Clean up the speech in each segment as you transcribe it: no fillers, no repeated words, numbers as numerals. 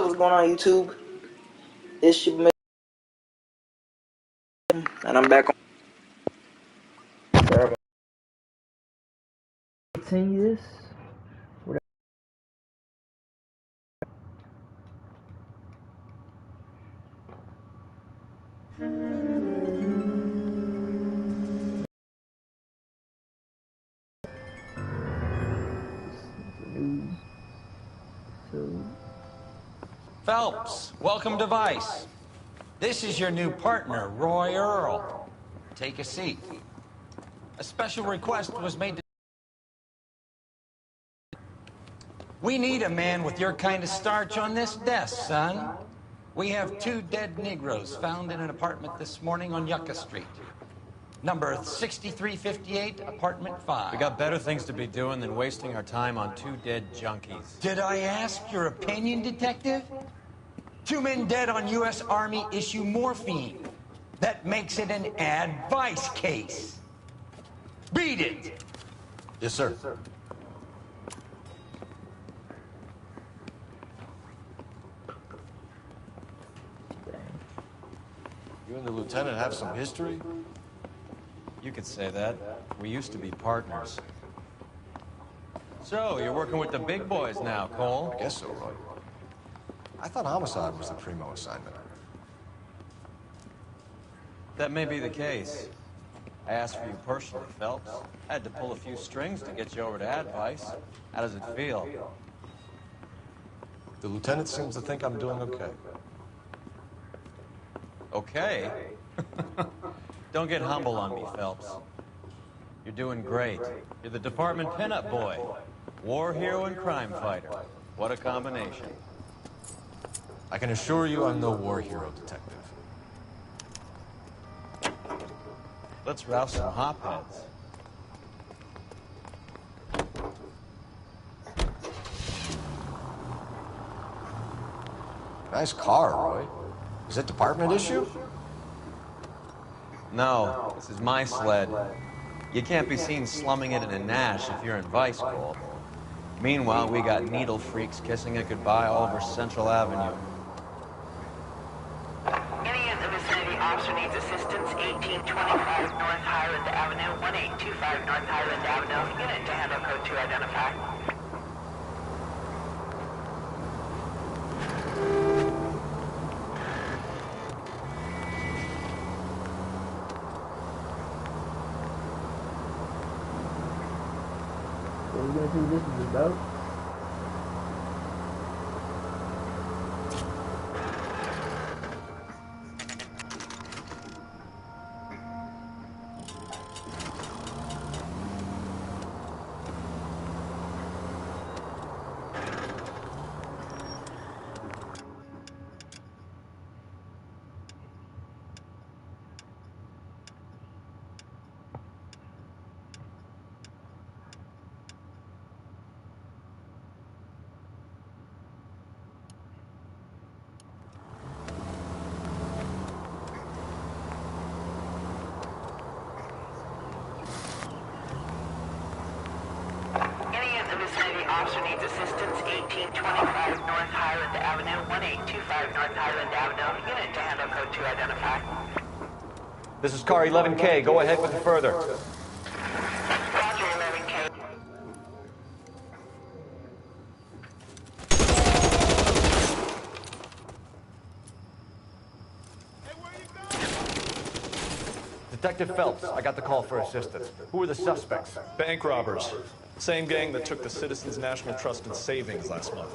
What's going on YouTube? It's your man, and I'm back on. Sorry, continue this. Phelps, welcome to Vice. This is your new partner, Roy Earl. Take a seat. A special request was made to... We need a man with your kind of starch on this desk, son. We have 2 dead Negroes found in an apartment this morning on Yucca Street. Number 6358, apartment 5. We got better things to be doing than wasting our time on 2 dead junkies. Did I ask your opinion, detective? 2 men dead on U.S. Army issue morphine. That makes it an advice case. Beat it! Yes, sir. You and the lieutenant have some history? You could say that. We used to be partners. So, you're working with the big boys now, Cole? I guess so, Roy. I thought homicide was the primo assignment. That may be the case. I asked for you personally, Phelps. I had to pull a few strings to get you over to Advice. How does it feel? The lieutenant seems to think I'm doing okay. Okay? Don't get humble on me, Phelps. You're doing great. You're the department pinup boy. War hero and crime fighter. What a combination. I can assure you I'm no war hero, detective. Let's rouse some hopheads. Nice car, Roy. Is it department issue? No, this is my sled. You can't be seen slumming it in a Nash if you're in Vice, Cole. Meanwhile, we got needle freaks kissing it goodbye all over Central Avenue. Any of the vicinity officer needs assistance, 1825 North Highland Avenue, 1825 North Highland Avenue. Unit to handle code 2 identify. What are you gonna see this is about? Officer needs assistance, 1825 North Highland Avenue, 1825 North Highland Avenue. Unit to handle code 2 identify. This is car 11K. Go ahead with the further. Roger, 11K. Detective Phelps, I got the call for assistance. Who are the suspects? Bank robbers. Same gang that took the Citizens National Trust and Savings last month.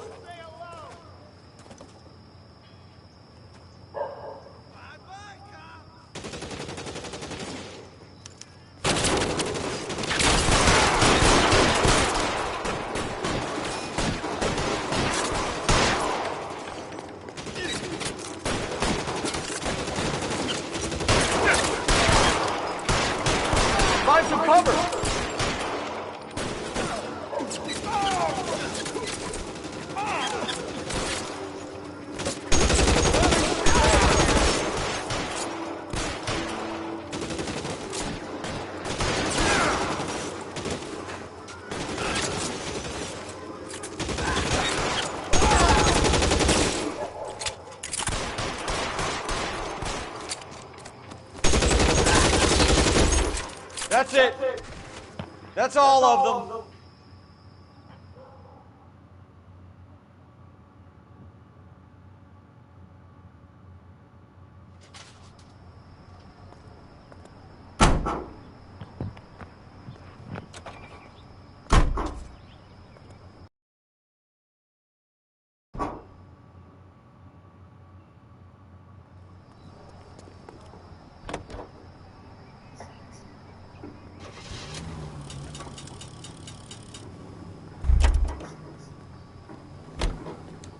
Find some cover! That's it. That's all of them.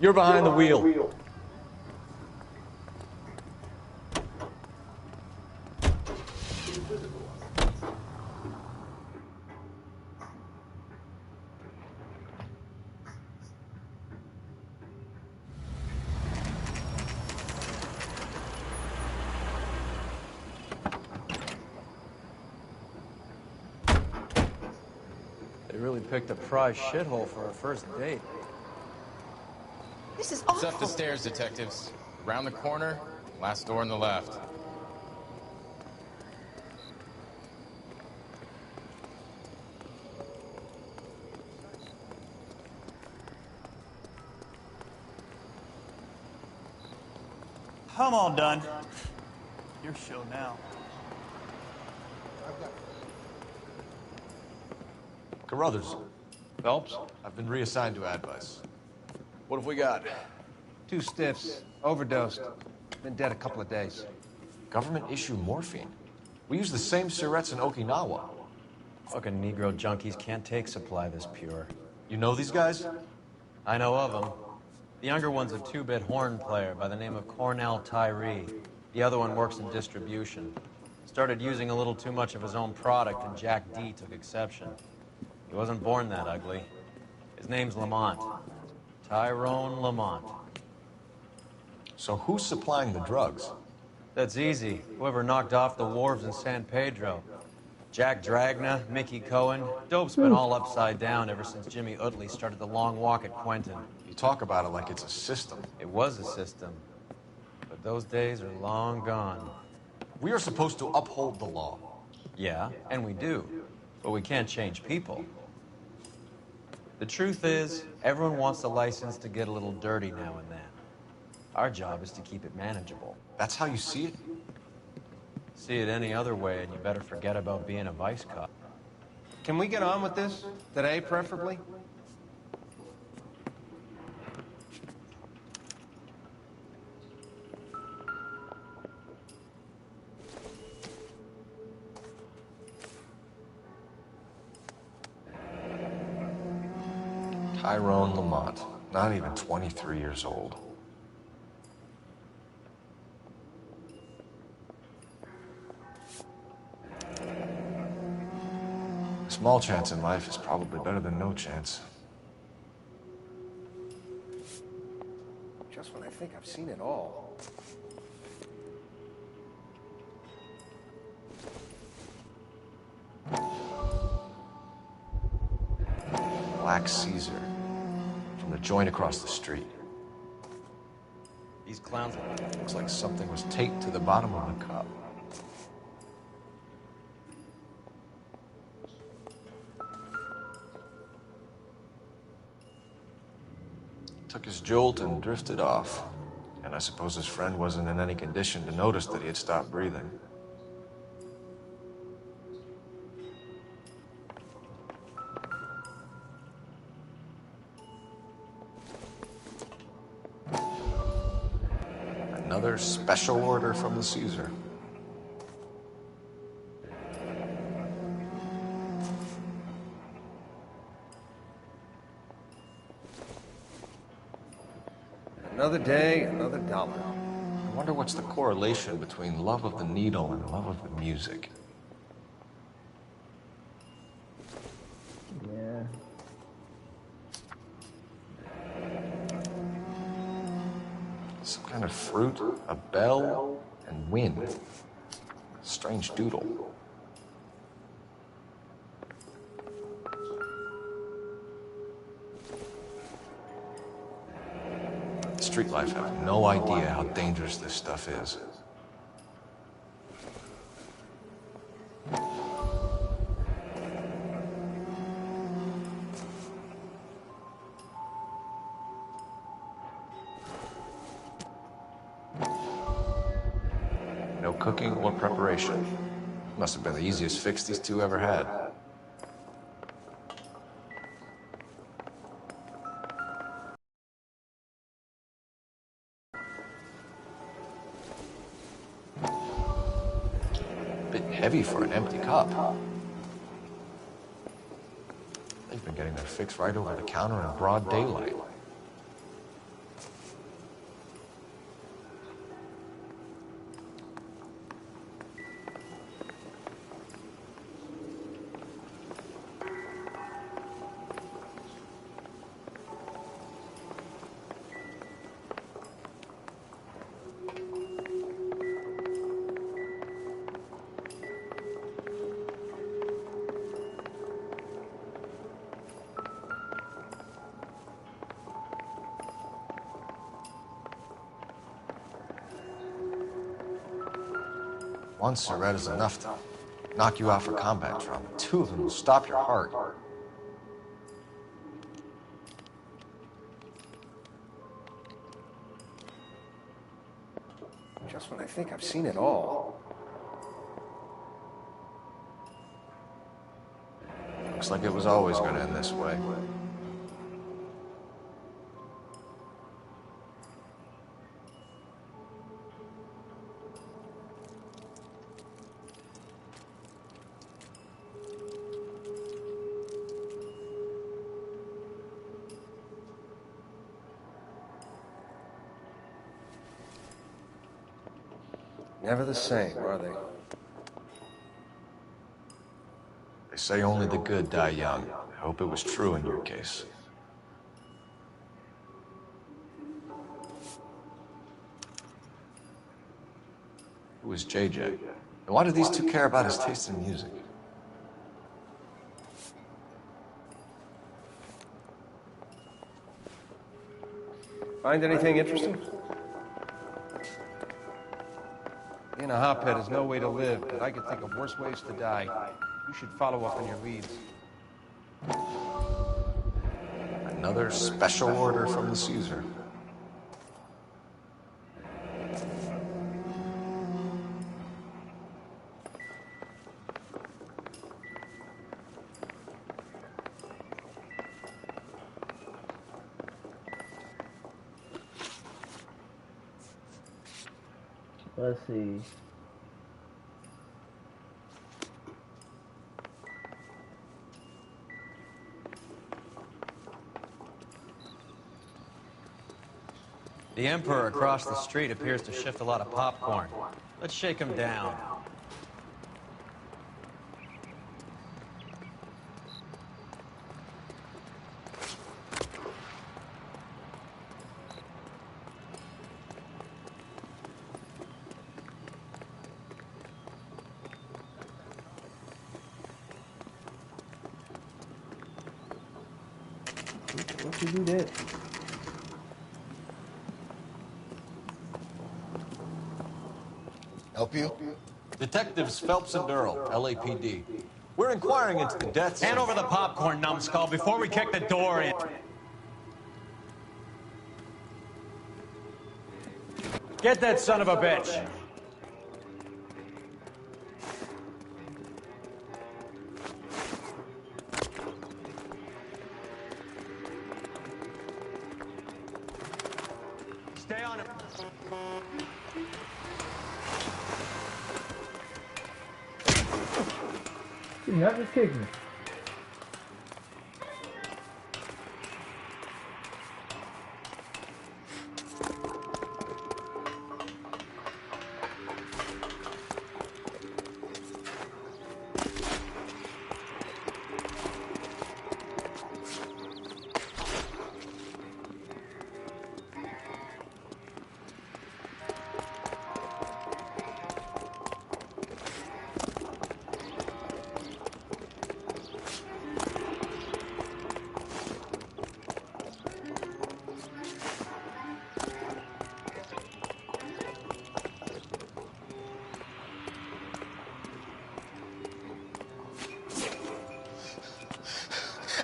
You're behind the wheel. They really picked a prize shithole for our first date. This is It's awful. up the stairs, detectives. Around the corner, last door on the left. I'm all done. Your show now. Carruthers. Phelps, I've been reassigned to Advice. What have we got? 2 stiffs, overdosed. Been dead a couple of days. Government issue morphine. We use the same syrettes in Okinawa. Fucking Negro junkies can't take supply this pure. You know these guys? I know of them. The younger one's a 2-bit horn player by the name of Cornell Tyree. The other one works in distribution. Started using a little too much of his own product, and Jack D took exception. He wasn't born that ugly. His name's Lamont. Tyrone Lamont. So who's supplying the drugs? That's easy. Whoever knocked off the wharves in San Pedro. Jack Dragna, Mickey Cohen. Dope's been all upside down ever since Jimmy Utley started the long walk at Quentin. You talk about it like it's a system. It was a system. But those days are long gone. We are supposed to uphold the law. Yeah, and we do. But we can't change people. The truth is, everyone wants a license to get a little dirty now and then. Our job is to keep it manageable. That's how you see it? See it any other way, and you better forget about being a vice cop. Can we get on with this? Today, preferably? Tyrone Lamont. Not even 23 years old. Small chance in life is probably better than no chance. Just when I think I've seen it all. Black Caesar. From the joint across the street. These clowns... Looks like something was taped to the bottom of the cup. Took his jolt and drifted off. And I suppose his friend wasn't in any condition to notice that he had stopped breathing. Another special order from the Caesar. Another day, another dollar. I wonder what's the correlation between love of the needle and love of the music. Yeah. Some kind of fruit, a bell, and wind. Strange doodle. Street life have no idea how dangerous this stuff is. cooking or preparation. Must have been the easiest fix these two ever had. Bit heavy for an empty cup. They've been getting their fix right over the counter in broad daylight. One cigarette is enough to knock you out for combat trauma. Two of them will stop your heart. Just when I think I've seen it all. Looks like it was always going to end this way. Never the same, are they? They say only the good die young. I hope it was true in your case. Who is JJ? And why do these two care about his taste in music? Find anything interesting? Being a hophead is no way to live, but I could think of worse ways to die. You should follow up on your leads. Another special order from the Caesar. Let's see. The Emperor across the street appears to shift a lot of popcorn. Let's shake him down. What you do that? Help you? Detectives Phelps and Earl, LAPD. We're inquiring into the deaths. Hand over the popcorn, numbskull, before we kick the door in. Get that son of a bitch. Stay on him. You're not just kicking me.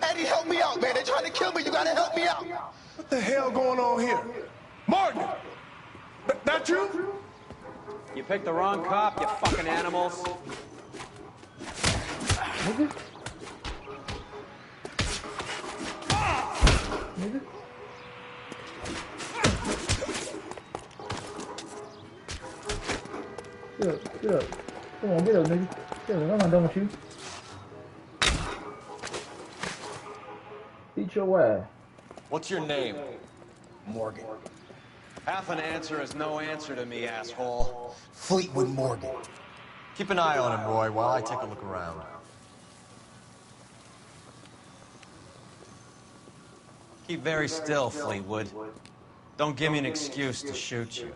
Eddie, help me out, man. They're trying to kill me. You gotta help me out. What the hell going on here? Martin! That you? You picked the wrong cop, you fucking animals. Nigga. Nigga. Get up, get up. Come on, get up, nigga. Get up, I'm not done with you. Beat your ass. What's your name? Morgan. Half an answer is no answer to me, asshole. Fleetwood Morgan. Keep an eye on him, Roy, while I take a look around. Keep very still, Fleetwood. Don't give me an excuse to shoot you.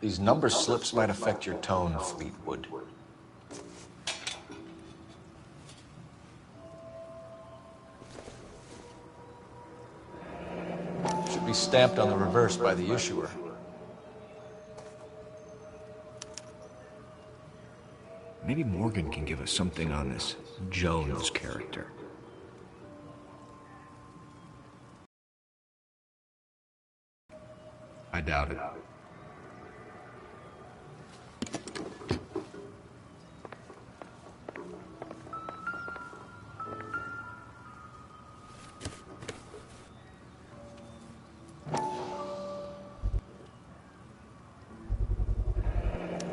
These number slips might affect your tone, Fleetwood. Should be stamped on the reverse by the issuer. Maybe Morgan can give us something on this Jones character. I doubt it.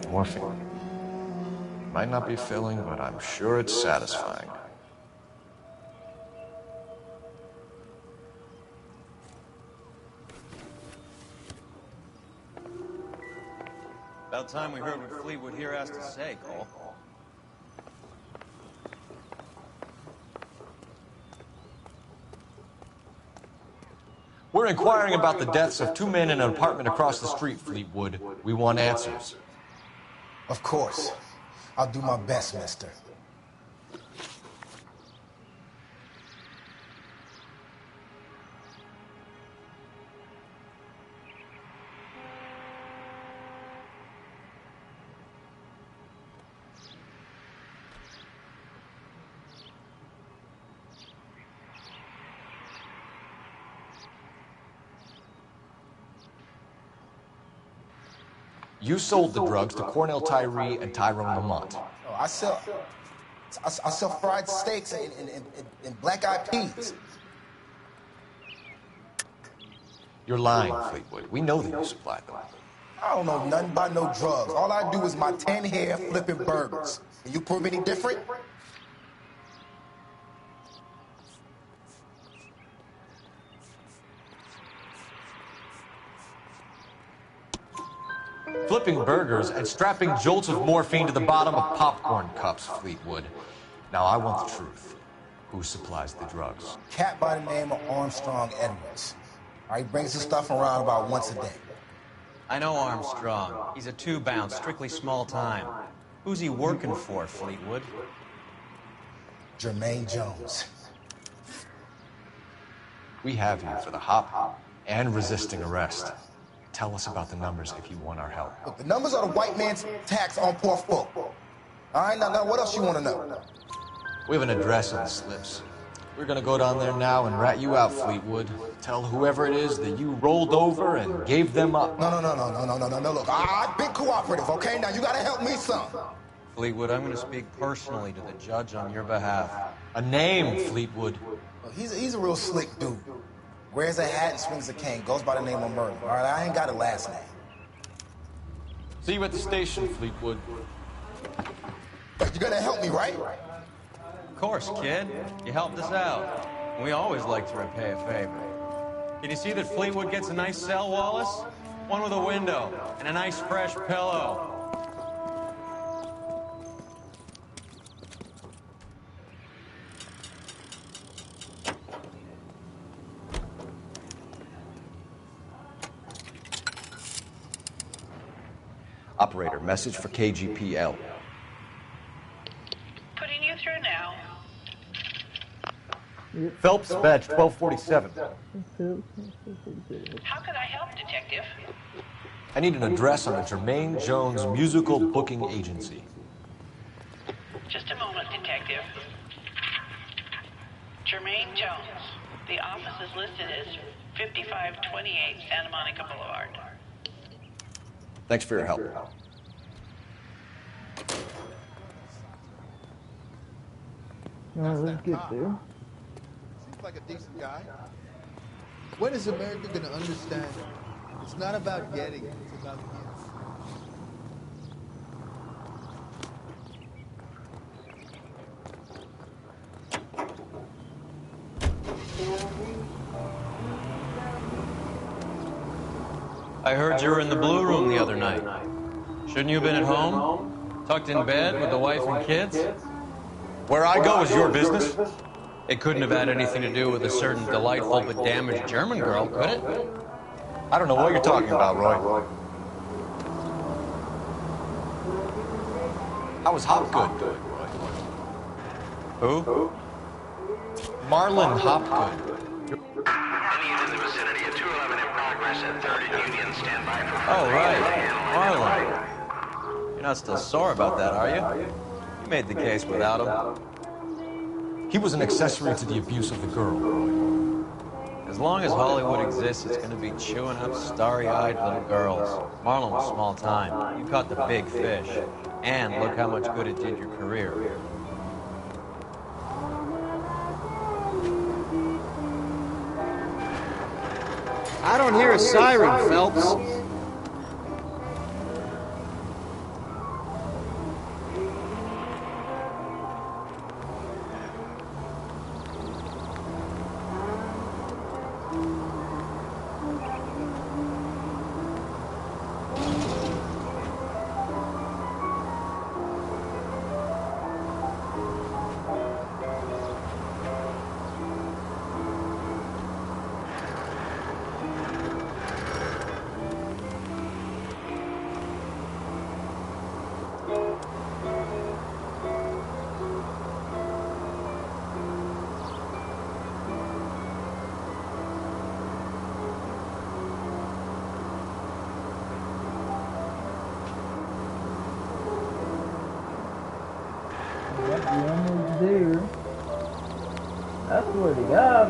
Morphine. Might not be filling, but I'm sure it's satisfying. About time we heard what Fleetwood here has to say, Cole. We're inquiring about the deaths of 2 men in an apartment across the street, Fleetwood. We want answers. Of course. I'll do my best, mister. You sold the drugs to Cornell Tyree and Tyrone Lamont. Oh, I sell fried steaks and black-eyed peas. You're lying, Fleetwood. We know that you supplied them. I don't know nothing about no drugs. All I do is my 10 hair flipping burgers. Can you prove any different? Flipping burgers and strapping jolts of morphine to the bottom of popcorn cups, Fleetwood. Now I want the truth. Who supplies the drugs? Cat by the name of Armstrong Edwards. He brings his stuff around about once a day. I know Armstrong. He's a two-bounce, strictly small time. Who's he working for, Fleetwood? Jermaine Jones. We have you for the hop and resisting arrest. Tell us about the numbers if you want our help. Look, the numbers are the white man's tax on poor folk. All right, now what else you want to know? We have an address on the slips. We're gonna go down there now and rat you out, Fleetwood. Tell whoever it is that you rolled over and gave them up. No. Look, I've been cooperative, okay? Now you gotta help me some. Fleetwood, I'm gonna speak personally to the judge on your behalf. A name, Fleetwood. Look, he's a real slick dude. Wears a hat and swings a cane. Goes by the name of Merlin. All right, I ain't got a last name. See you at the station, Fleetwood. You're gonna help me, right? Of course, kid. You helped us out. We always like to repay a favor. Can you see that Fleetwood gets a nice cell, Wallace? One with a window and a nice fresh pillow. Operator, message for KGPL. Putting you through now. Phelps, badge 1247. How can I help, Detective? I need an address on the Jermaine Jones Musical Booking Agency. Just a moment, Detective. Jermaine Jones. The office is listed as 5528 Santa Monica Boulevard. Thanks for your help. Alright, let's get there. Seems like a decent guy. When is America gonna understand? It's not about getting, it's about giving. I heard you were in the Blue Room the other night. Shouldn't you have been at home? Tucked in bed with the wife and kids? Where I go is your business? It couldn't have had anything to do with a certain delightful but damaged German girl, could it? I don't know what you're talking about, Roy. I was Hopgood. Who? Marlon Hopgood. Any in the vicinity of 211 in progress at 3rd and Union. Stand by for... Oh, right. Marlon. You're not still sore about that, are you? You made the case without him. He was an accessory to the abuse of the girl, Roy. As long as Hollywood exists, it's going to be chewing up starry-eyed little girls. Marlon was small time. You caught the big fish. And look how much good it did your career. I don't hear a siren, Phelps. Almost there. I swear to God,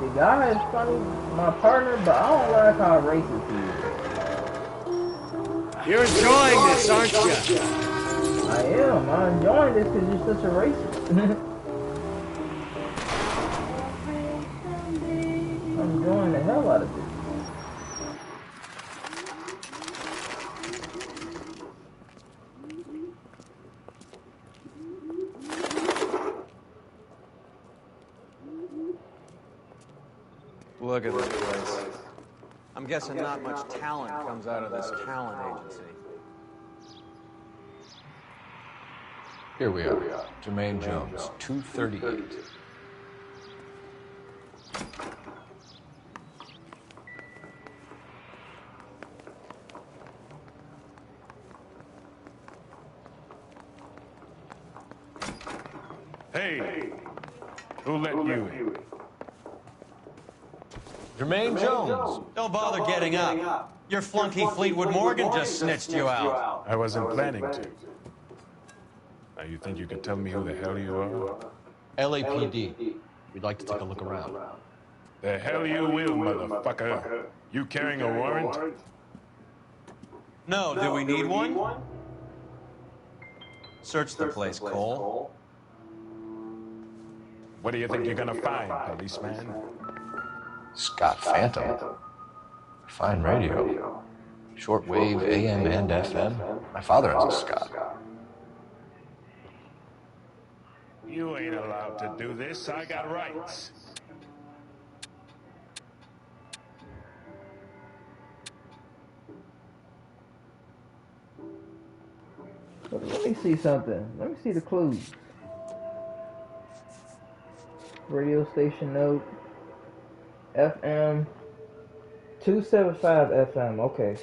the guy is funny, my partner, but I don't like how racist he is. You're enjoying this, aren't you? I am. I'm enjoying this because you're such a racist. I'm enjoying the hell out of this. Look at this place. I'm guessing not much talent comes out of this talent agency. Here we are. Jermaine Jones, 238. Hey, who let you in? Jermaine Jones. Don't bother getting up. Your flunky Fleetwood Morgan just snitched you out. I wasn't planning to. Now, you think you could tell me who the hell you are? LAPD. We'd like to take a look around. The hell you will, motherfucker. You carrying a warrant? No, do we need one? Search the place, Cole. What do you think you're gonna find, policeman? Scott Phantom. Fine radio. Shortwave AM and FM. My father has a Scott. You ain't allowed to do this. I got rights. Let me see something. Let me see the clues. Radio station note. FM 275 FM. Okay.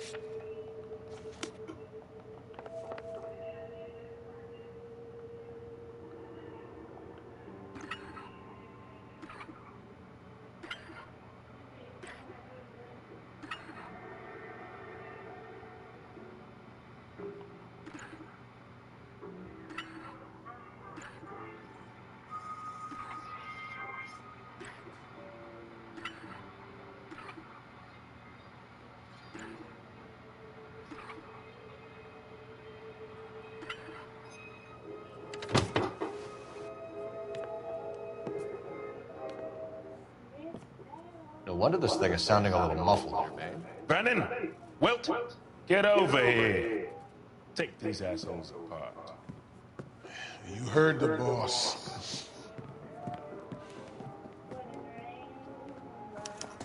wonder this thing is sounding a little muffled, Jermaine. Brennan! Wilt! Get over here! Take these assholes apart. You heard the boss.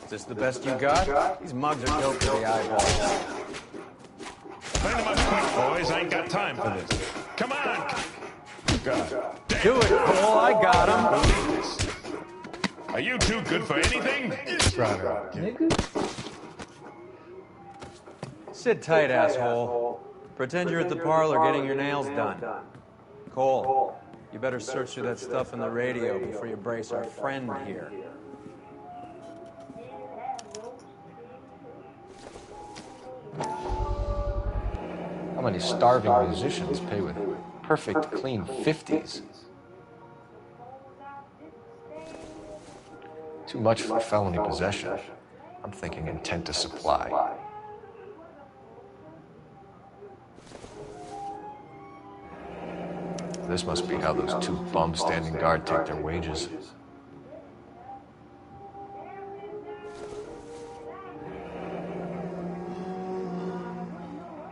Is this the best you got? These mugs are dope for the eyeballs. Turn them up quick, boys. I ain't got time for this. Come on! God. Do it, Cole. I got him. Are you too good for anything? Sit tight, asshole. Pretend you're at the parlor getting your nails done. Cole, you better search through that stuff in the radio before you brace our friend here. How many starving musicians pay with perfect, clean 50s? Too much for felony possession. I'm thinking intent to supply. This must be how those two bums standing guard take their wages.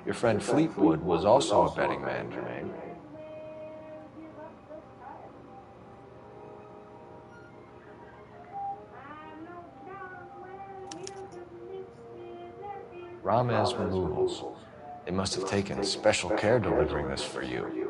Your friend Fleetwood was also a betting man, Jermaine. Ramez Removals. They must have taken special care delivering this for you.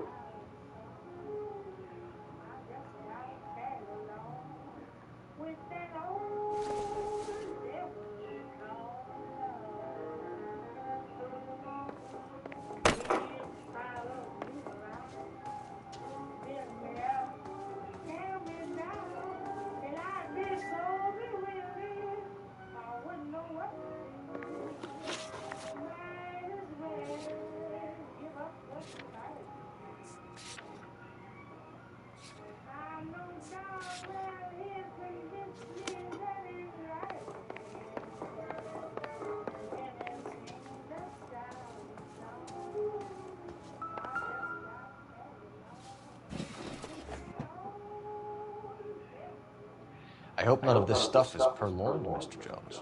I hope none of this stuff is purloined, Mr. Jones.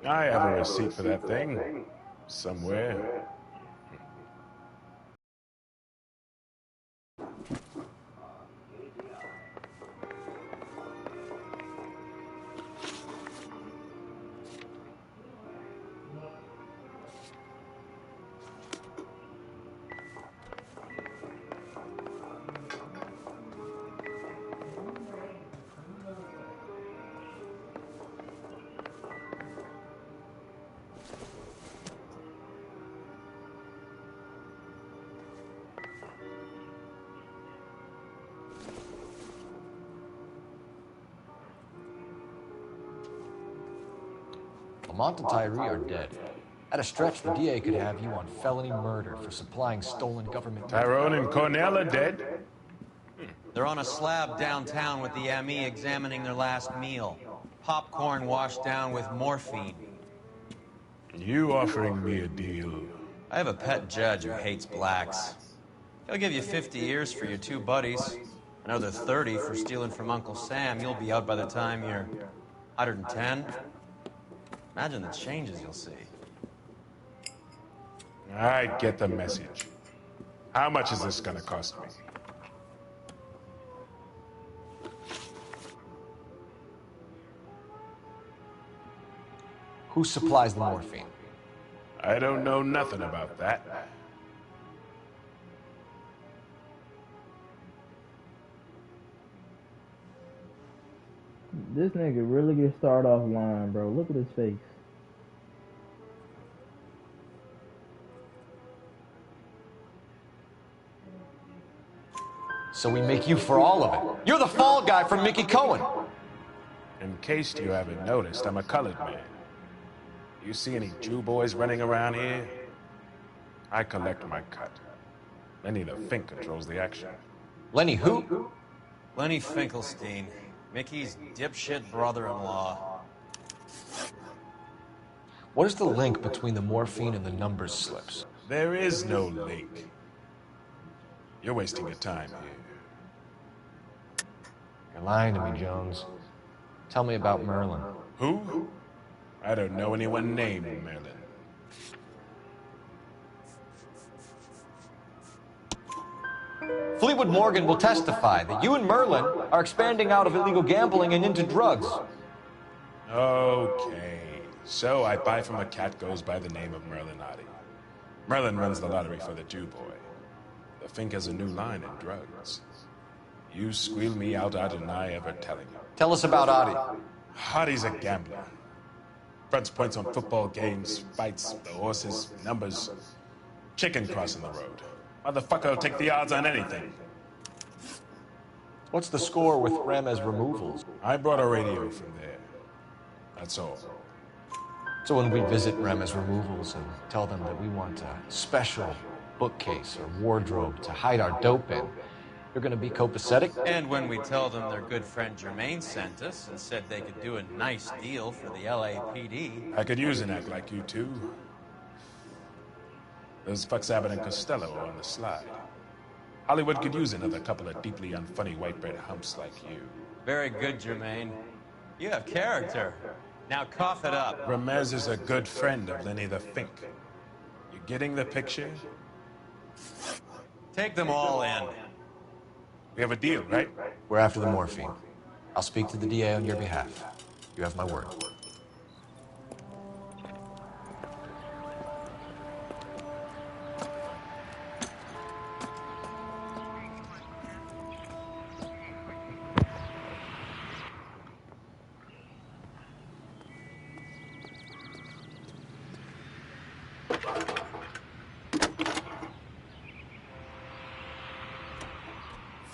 I have a receipt for that thing. Somewhere. Lamont and Tyree are dead. At a stretch, the DA could have you on felony murder for supplying stolen government... Tyrone and Cornell are dead? They're on a slab downtown with the ME examining their last meal. Popcorn washed down with morphine. You offering me a deal? I have a pet judge who hates blacks. He'll give you 50 years for your two buddies. Another 30 for stealing from Uncle Sam. You'll be out by the time you're 110. Imagine the changes you'll see. I get the message. How much is this gonna cost me? Who supplies the morphine? I don't know nothing about that. This nigga really get started off lying, bro. Look at his face. So we make you for all of it. You're the fall guy from Mickey Cohen. In case you haven't noticed, I'm a colored man. You see any Jew boys running around here? I collect my cut. Lenny the Fink controls the action. Lenny who? Lenny Finkelstein. Mickey's dipshit brother-in-law. What is the link between the morphine and the numbers slips? There is no link. You're wasting your time here. You're lying to me, Jones. Tell me about Merlin. Who? I don't know anyone named Merlin. Fleetwood Morgan will testify that you and Merlin are expanding out of illegal gambling and into drugs. Okay, so I buy from a cat goes by the name of Merlin Otti. Merlin runs the lottery for the Jew boy. The Fink has a new line in drugs. You squeal me out, I deny ever telling you. Tell us about Otti. Otti's a gambler. Fronts points on football games, fights, the horses, numbers. Chicken crossing the road. Motherfucker will take the odds on anything. What's the score with Ramez removals? I brought a radio from there. That's all. So when we visit Ramez removals and tell them that we want a special bookcase or wardrobe to hide our dope in, you're gonna be copacetic? And when we tell them their good friend Jermaine sent us and said they could do a nice deal for the LAPD. I could use an act like you two. Those fucks Abbott and Costello are on the slide. Hollywood could use another couple of deeply unfunny white bread humps like you. Very good, Jermaine. You have character. Now cough it up. Ramez is a good friend of Lenny the Fink. You getting the picture? Take them all in. We have a deal, right? We're after the morphine. I'll speak to the DA on your behalf. You have my word.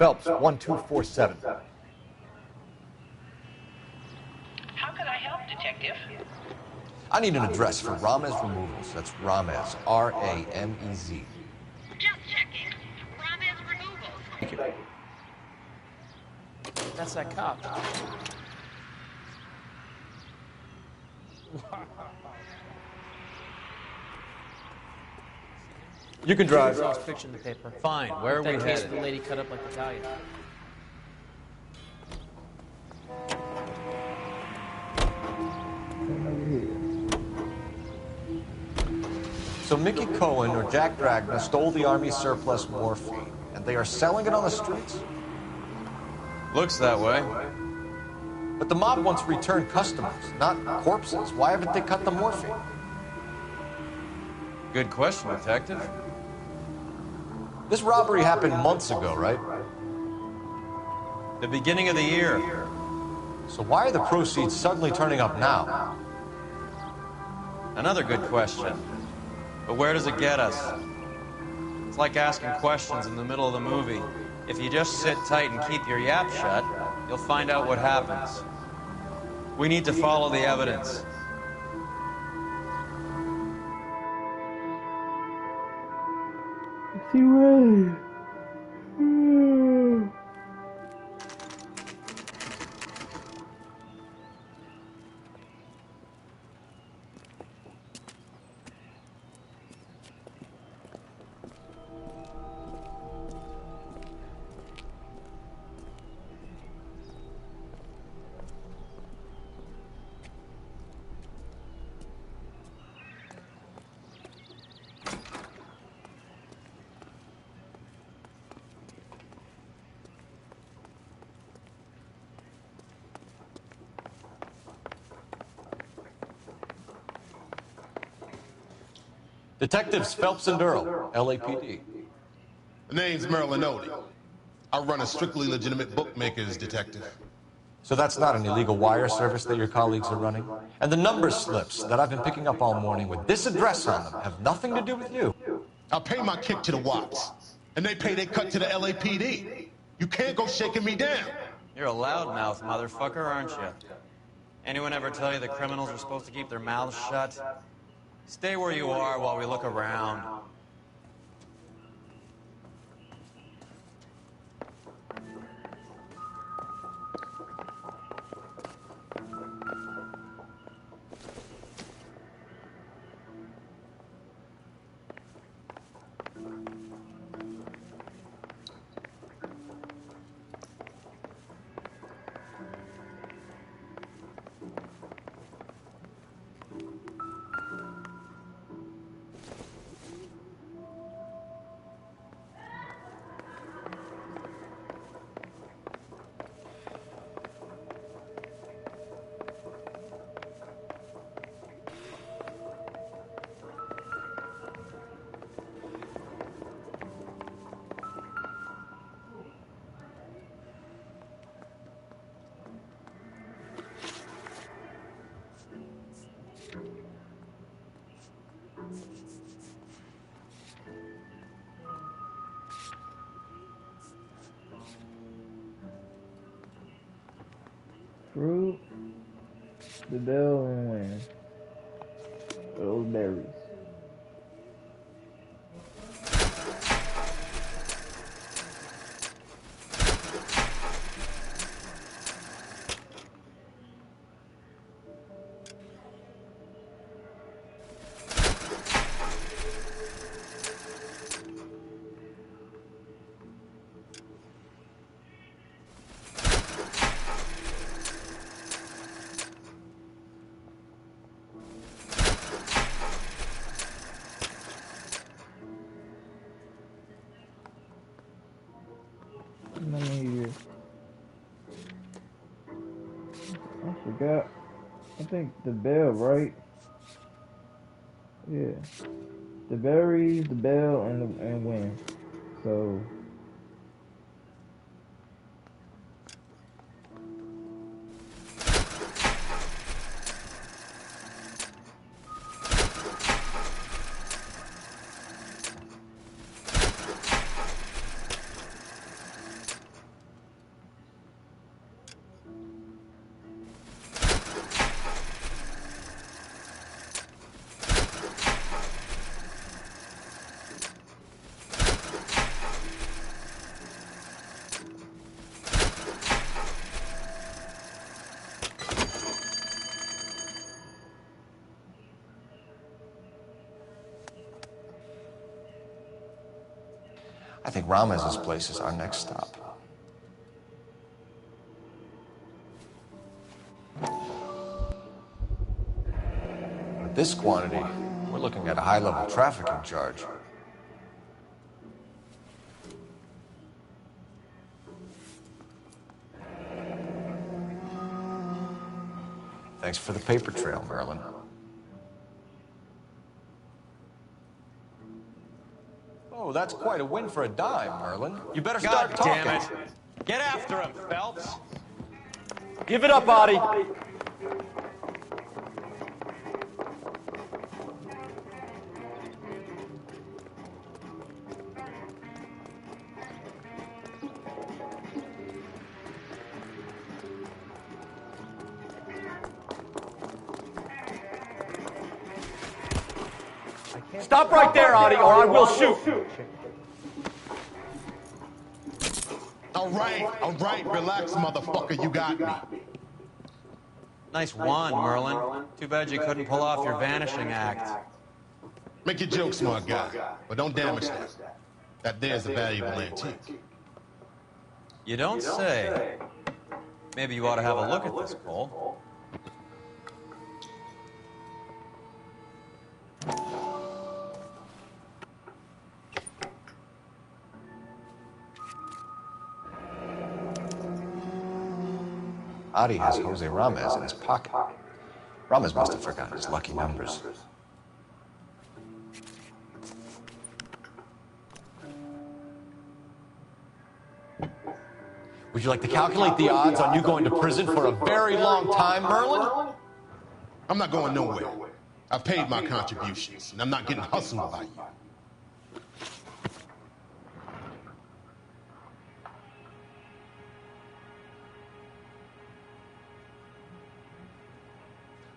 Phelps, 1247. How can I help, Detective? I need an address for Ramez Removals. That's Ramez, R-A-M-E-Z. Just checking. Ramez Removals. Thank you. That's that cop. You can drive. There's picture in the paper. Fine. Where are we That case headed? of the lady cut up like Italian. So Mickey Cohen or Jack Dragna stole the Army surplus morphine, and they are selling it on the streets? Looks that way. But the mob wants returned customers, not corpses. Why haven't they cut the morphine? Good question, Detective. This robbery happened months ago, right? The beginning of the year. So why are the proceeds suddenly turning up now? Another good question. But where does it get us? It's like asking questions in the middle of the movie. If you just sit tight and keep your yap shut, you'll find out what happens. We need to follow the evidence. Is he ready? Detectives Phelps and Earl, LAPD. The name's Merlin Otti. I run a strictly legitimate bookmaker's detective. So that's not an illegal wire service that your colleagues are running? And the number slips that I've been picking up all morning with this address on them have nothing to do with you? I pay my kick to the Wops, and they pay their cut to the LAPD. You can't go shaking me down. You're a loudmouth motherfucker, aren't you? Anyone ever tell you that criminals are supposed to keep their mouths shut? Stay where you are while we look around. Fruit, the bell, and win. Those berries. Let me. I forgot. I think the bell, right? Yeah. The berries, the bell, and win. So. I think Ramez's place is our next stop. With this quantity, we're looking at a high-level trafficking charge. Thanks for the paper trail, Merlin. Oh, that's quite a win for a dime, Merlin. You better start talking. God damn it. Get after him, Phelps. Give it up, Artie. Stop right there, Artie, or I will shoot. All right, relax, motherfucker, you got me. Nice wand, Merlin. Too bad you couldn't pull off your vanishing act. Make your joke, smart guy, but don't damage that. That there's a valuable antique. You don't say. Maybe you ought to have a look at this, Cole. Adi has Jose Ramez in his pocket. Ramez must have forgotten his lucky numbers. Would you like to calculate the odds on you going to prison for a very long time, Merlin? I'm not going nowhere. I've paid my contributions, and I'm not getting hustled by you.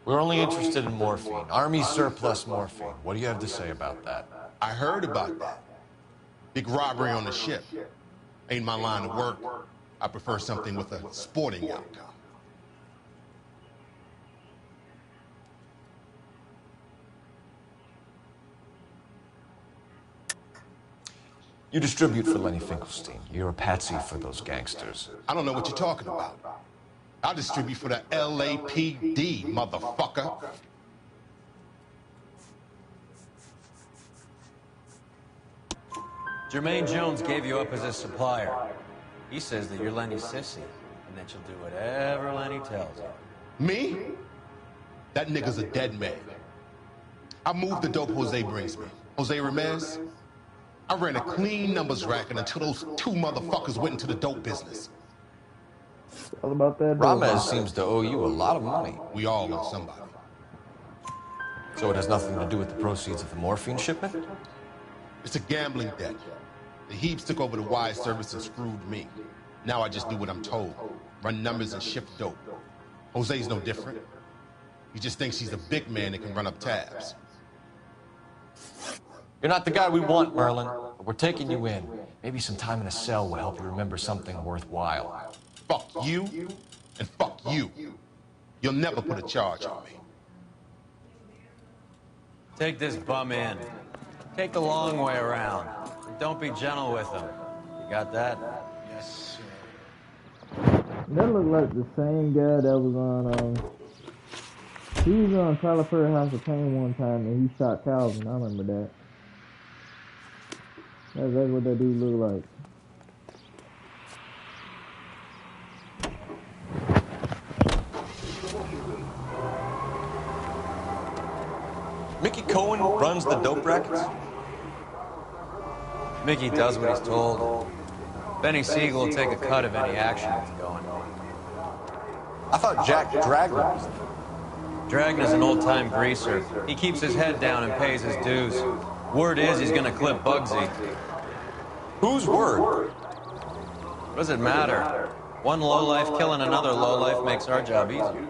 We're only interested in morphine. Army surplus morphine. What do you have to say about that? I heard about that. Big robbery on the ship. Ain't my line of work. I prefer something with a sporting outcome. You distribute for Lenny Finkelstein. You're a patsy for those gangsters. I don't know what you're talking about. I'll distribute for the LAPD, motherfucker. Jermaine Jones gave you up as his supplier. He says that you're Lenny's sissy, and that you'll do whatever Lenny tells you. Me? That nigga's a dead man. I moved the dope Jose brings me. Jose Ramez? I ran a clean numbers racket until those two motherfuckers went into the dope business. All about that. Ramez seems to owe you a lot of money. We all owe somebody. So it has nothing to do with the proceeds of the morphine shipment? It's a gambling debt. The Heaps took over the wire service and screwed me. Now I just do what I'm told. Run numbers and ship dope. Jose's no different. He just thinks he's a big man that can run up tabs. You're not the guy we want, Merlin, but we're taking you in. Maybe some time in a cell will help you remember something worthwhile. Fuck you, and fuck you. You'll never put a charge on me. Take this bum in. Take the long way around. And don't be gentle with him. You got that? Yes, sir. That looked like the same guy that was on, he was on Tyler Perry House of Pain one time and he shot Calvin. I remember that. That's exactly what that dude looked like. Mickey Cohen runs the dope rackets? Mickey does what he's told. Benny Siegel will take a cut of any action that's going. I thought Jack Dragner was Dragner's an old-time greaser. He keeps his head down and pays his dues. Word is he's gonna clip Bugsy. Whose word? What does it matter? One lowlife killing another lowlife makes our job easier.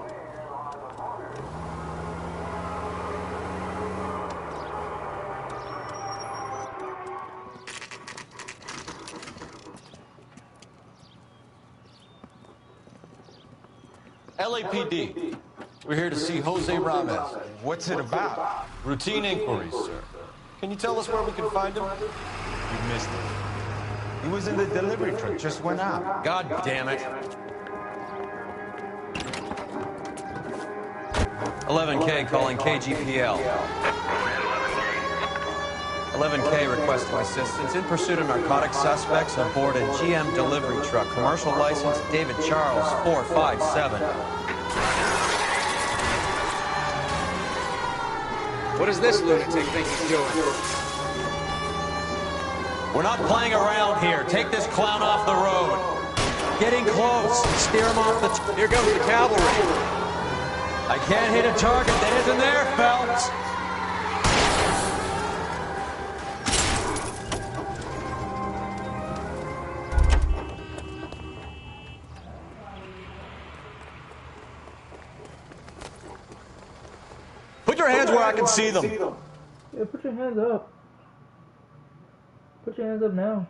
LAPD. We're here to see Jose Ramos. What's it about? Routine inquiries, sir. Can you tell us where we can find him? You missed it. He was in the delivery truck, just went out. God damn it. 11K calling KGPL. 11K requesting assistance in pursuit of narcotic suspects aboard a GM delivery truck. Commercial license David Charles 457. What does this lunatic think he's doing? We're not playing around here. Take this clown off the road. Getting close. Steer him off the... Here comes the cavalry. I can't hit a target that isn't there, Phelps. Put your hands where I can see them. Yeah, put your hands up. Put your hands up now.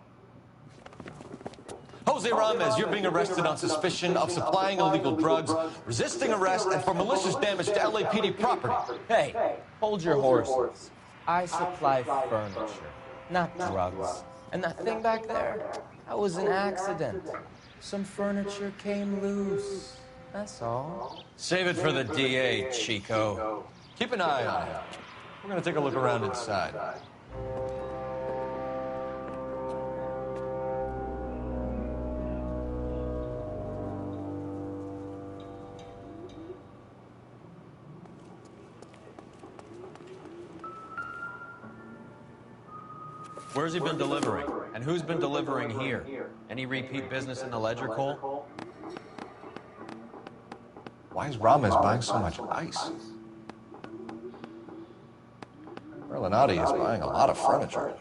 Jose Ramos, you're being arrested on suspicion of supplying illegal drugs, resisting arrest, and for malicious damage to LAPD property. Hey, hold your horses. I supply furniture, not drugs. And that thing back there, that was an accident. Some furniture came loose. That's all. Save it for the DA, Chico. Keep an eye on him. We're gonna take a look around inside. Where's he been delivering? And who's been delivering here? Any repeat business in the ledger, Cole? Why is Ramos buying so much ice? Merlinotti is buying a lot of furniture.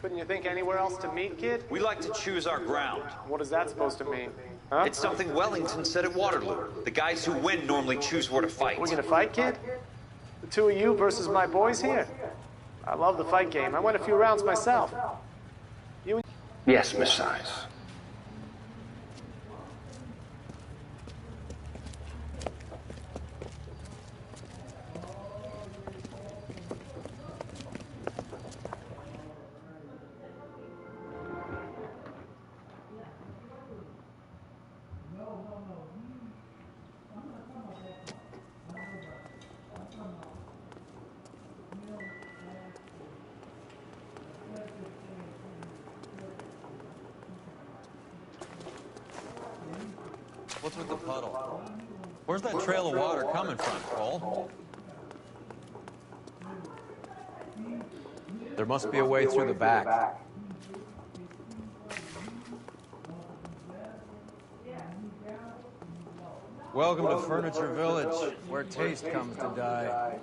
Couldn't you think anywhere else to meet, kid? We like to choose our ground. What is that supposed to mean? Huh? It's something Wellington said at Waterloo. The guys who win normally choose where to fight. We're gonna fight, kid? The two of you versus my boys here? I love the fight game. I went a few rounds myself. You and... Yes, Miss Size. What's with the puddle? Where's that trail of water coming from, Cole? There must be a way through the back. Welcome to Furniture Village, where taste comes to die.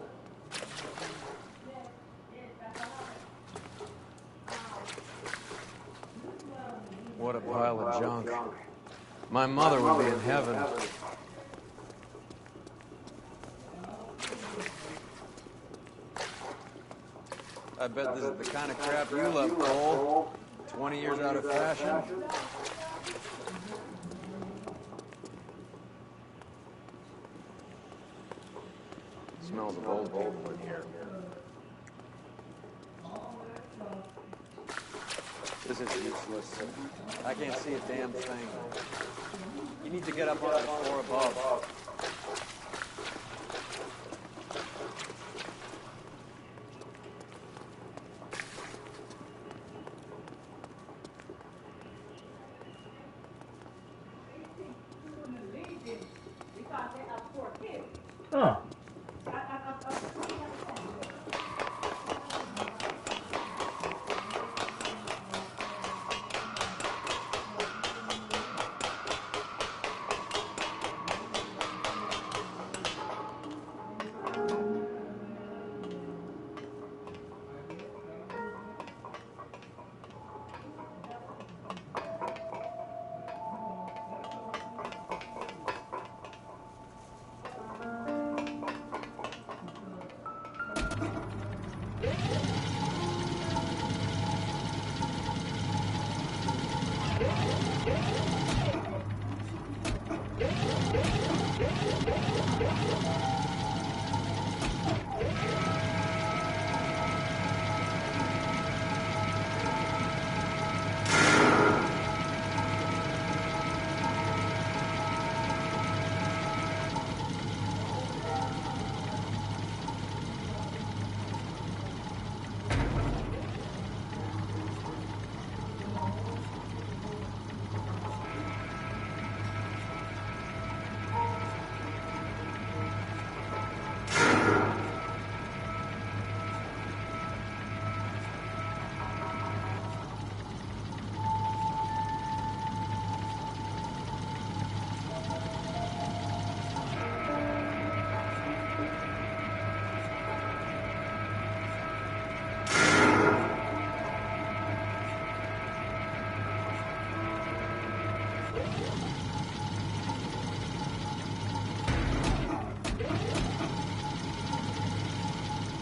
What a pile of junk. My mother would be in heaven. I bet this is the kind of crap you love, Cole. 20 years out of fashion. Smells of old people in here. This is useless. I can't see a damn thing. You need to get up on the floor above. Huh.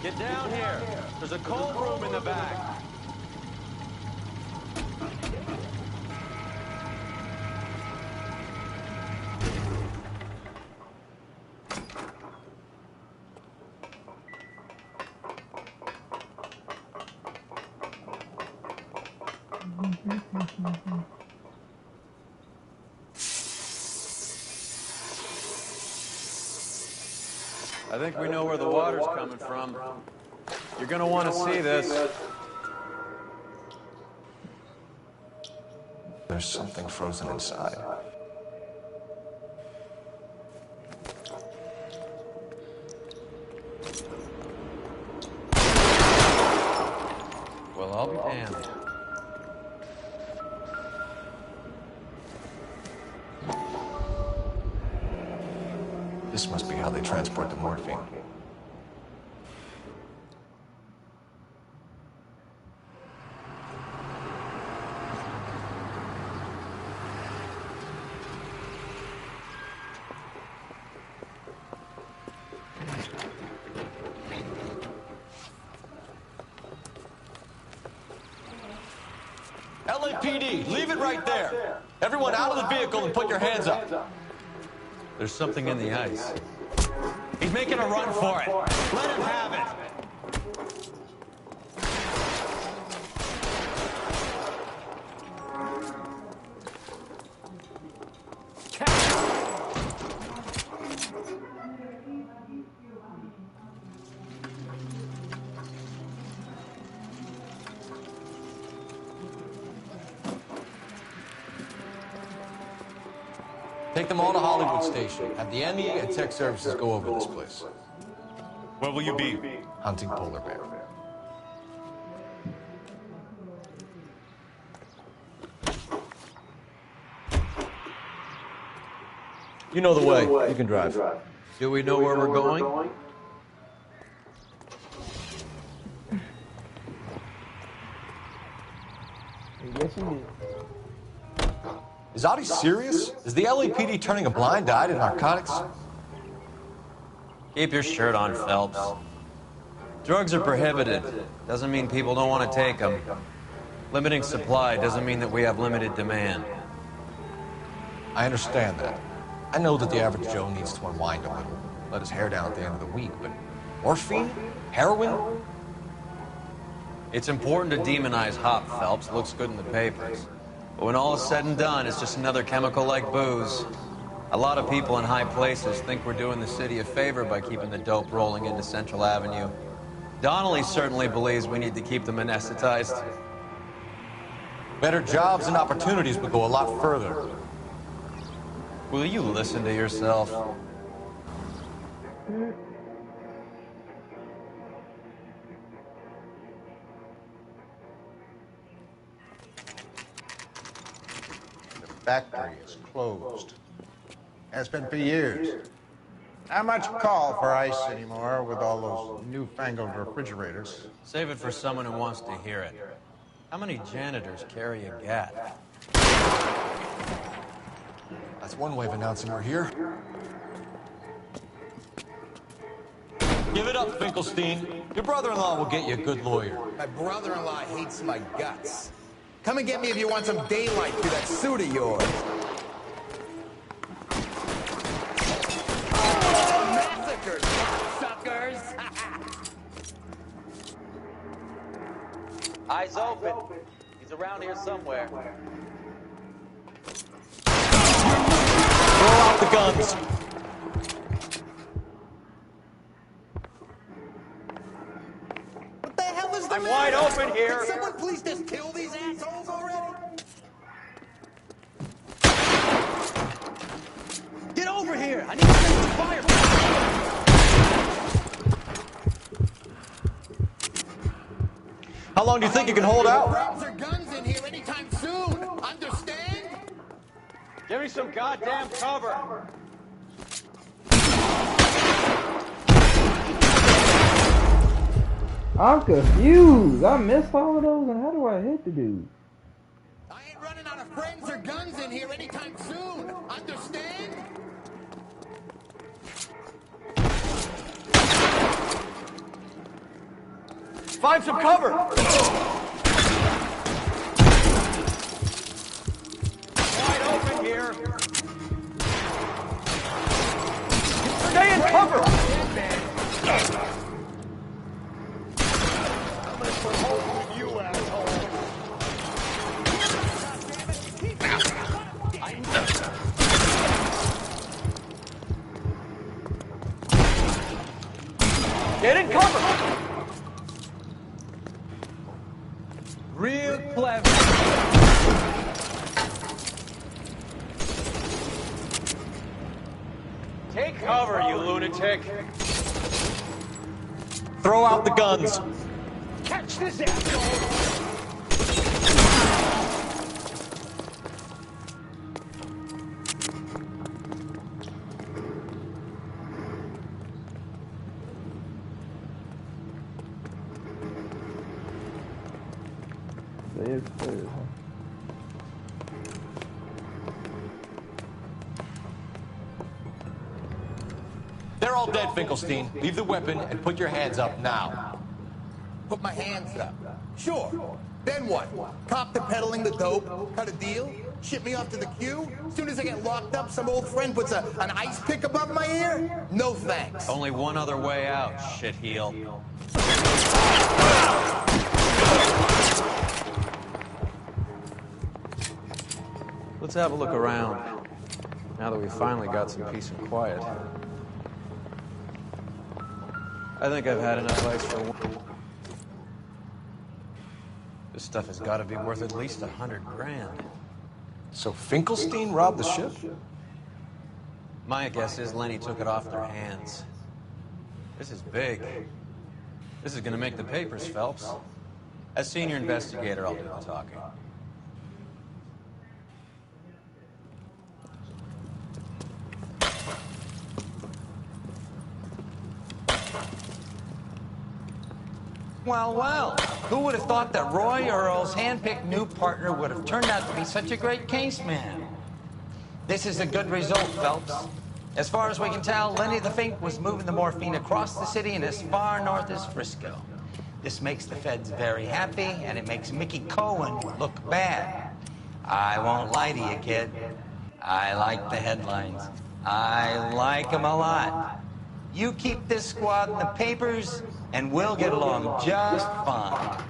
Get down here. There's a cold room in the back. I think we know where the water's coming from. You're gonna want to see this. There's something frozen inside. I'll be damned. This must be how they transport the morphine. LAPD, leave it right there. Everyone out of the vehicle and put your hands up. There's something in the ice. He's making a run for it. Let him have it. Take them all to Hollywood Station. Have the ME and tech services go over this place. Where will you be? Hunting polar bear. You know the way. You can drive. Do we know where we're going? Yes, you did. Is Audie serious? Is the LAPD turning a blind eye to narcotics? Keep your shirt on, Phelps. Drugs are prohibited. Doesn't mean people don't want to take them. Limiting supply doesn't mean that we have limited demand. I understand that. I know that the average Joe needs to unwind a little, let his hair down at the end of the week, but morphine? Heroin? It's important to demonize hop, Phelps. It looks good in the papers. But when all is said and done, it's just another chemical like booze. A lot of people in high places think we're doing the city a favor by keeping the dope rolling into Central Avenue. Donnelly certainly believes we need to keep them anesthetized. Better jobs and opportunities would go a lot further. Will you listen to yourself? Factory is closed. Has been for years. Not much call for ice anymore with all those newfangled refrigerators. Save it for someone who wants to hear it. How many janitors carry a gat? That's one way of announcing we're here. Give it up, Finkelstein. Your brother-in-law will get you a good lawyer. My brother-in-law hates my guts. Come and get me if you want some daylight through that suit of yours. Massacres, suckers! Eyes open. He's around here somewhere. Throw out the guns. What the hell is the I'm matter? wide open here. Can someone please just kill these assholes already? Get over here! I need to set some fire! How long do you think you can hold out? Friends or guns in here anytime soon. Understand? Give me some goddamn cover! I'm confused. I missed all of those, and how do I hit the dude? I ain't running out of friends or guns in here anytime soon. Understand? Find some cover! Wide open here! Stay in cover! Get in cover! Real clever. Take cover, you lunatic. Throw out the guns. Catch this asshole! dead stairs, huh? They're all dead, Finkelstein. Leave the weapon and put your hands up now. Put my hands up. Sure. Then what? Cop to peddling the dope? Cut a deal? Ship me off to the queue? Soon as I get locked up, some old friend puts an ice pick above my ear? No thanks. Only one other way out, shitheel. Let's have a look around, now that we've finally got some peace and quiet. I think I've had enough ice for one. This stuff has got to be worth at least 100 grand. So Finkelstein robbed the ship? My guess is Lenny took it off their hands. This is big. This is going to make the papers, Phelps. As senior investigator, I'll do the talking. Well, well, who would have thought that Roy Earl's hand-picked new partner would have turned out to be such a great case man? This is a good result, Phelps. As far as we can tell, Lenny the Fink was moving the morphine across the city and as far north as Frisco. This makes the feds very happy, and it makes Mickey Cohen look bad. I won't lie to you, kid. I like the headlines. I like them a lot. You keep this squad in the papers, and we'll get along just fine.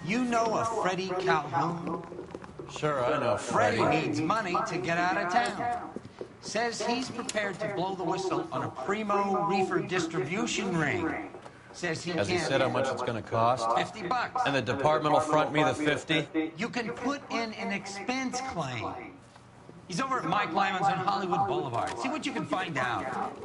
You know a Freddie Calhoun? Sure, I know Freddie needs money to get out of town. Says he's prepared to blow the whistle on a primo reefer distribution ring. Says he Has he can't. said how much it's going to cost? $50. And the department will front me the 50? You can put in an expense claim. He's over at Mike Lyman's on Hollywood Boulevard. See what you can find out.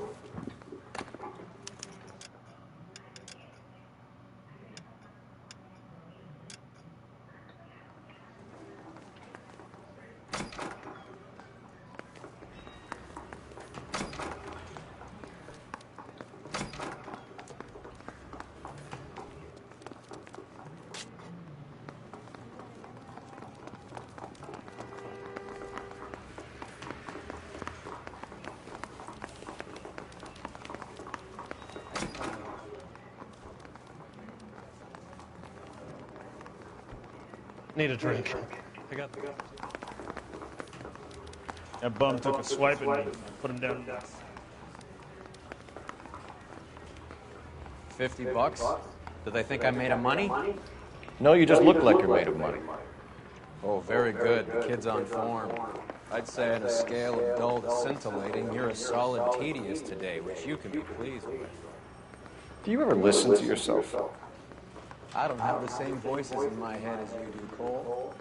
Need a drink. I got that bum took a swipe at me. Put him down. $50? Do they think I'm made of money? No, you just look like you're made of money. Oh, very good. The kid's on form. I'd say on a scale of dull to scintillating, you're a solid tedious today, which you can be pleased with. Do you ever listen to yourself? I don't have the same voices in my head as you do, Cole.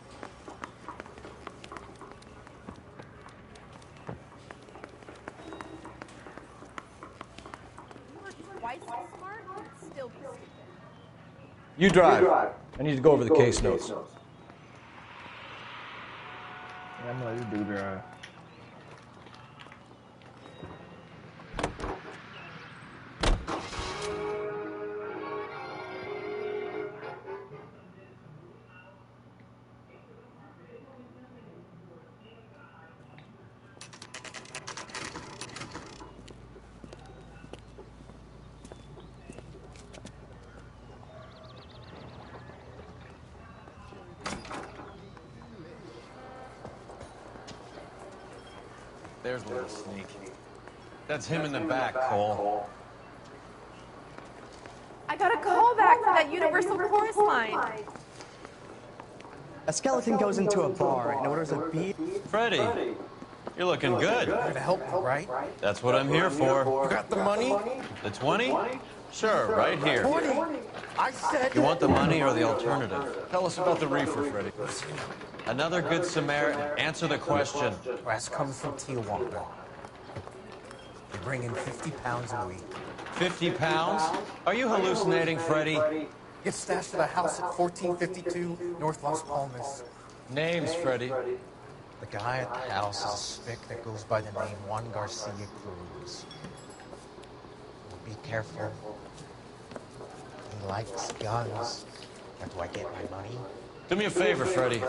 You drive. I need to go over the case notes. I know you do drive. There's Little Sneak. That's him in the back, Cole. I got a call back for that Universal Chorus line. A skeleton goes into a bar and orders a beer. Freddie, you're looking good. You're to help me, right? That's what I'm here for. You got the money? The 20? Sure, right here. 20! I said... You want the money or the alternative? Tell us about the reefer, Freddy. Another good Samaritan. Answer the question. Brass comes from Tijuana. They bring in 50 pounds a week. 50 pounds? Are you hallucinating, Freddy? Gets stashed at a house at 1452 North Las Palmas. Names, Freddy. The guy at the house is a spick that goes by the name Juan Garcia Cruz. Well, be careful. He likes guns. How do I get my money? Do me a favor, Freddy.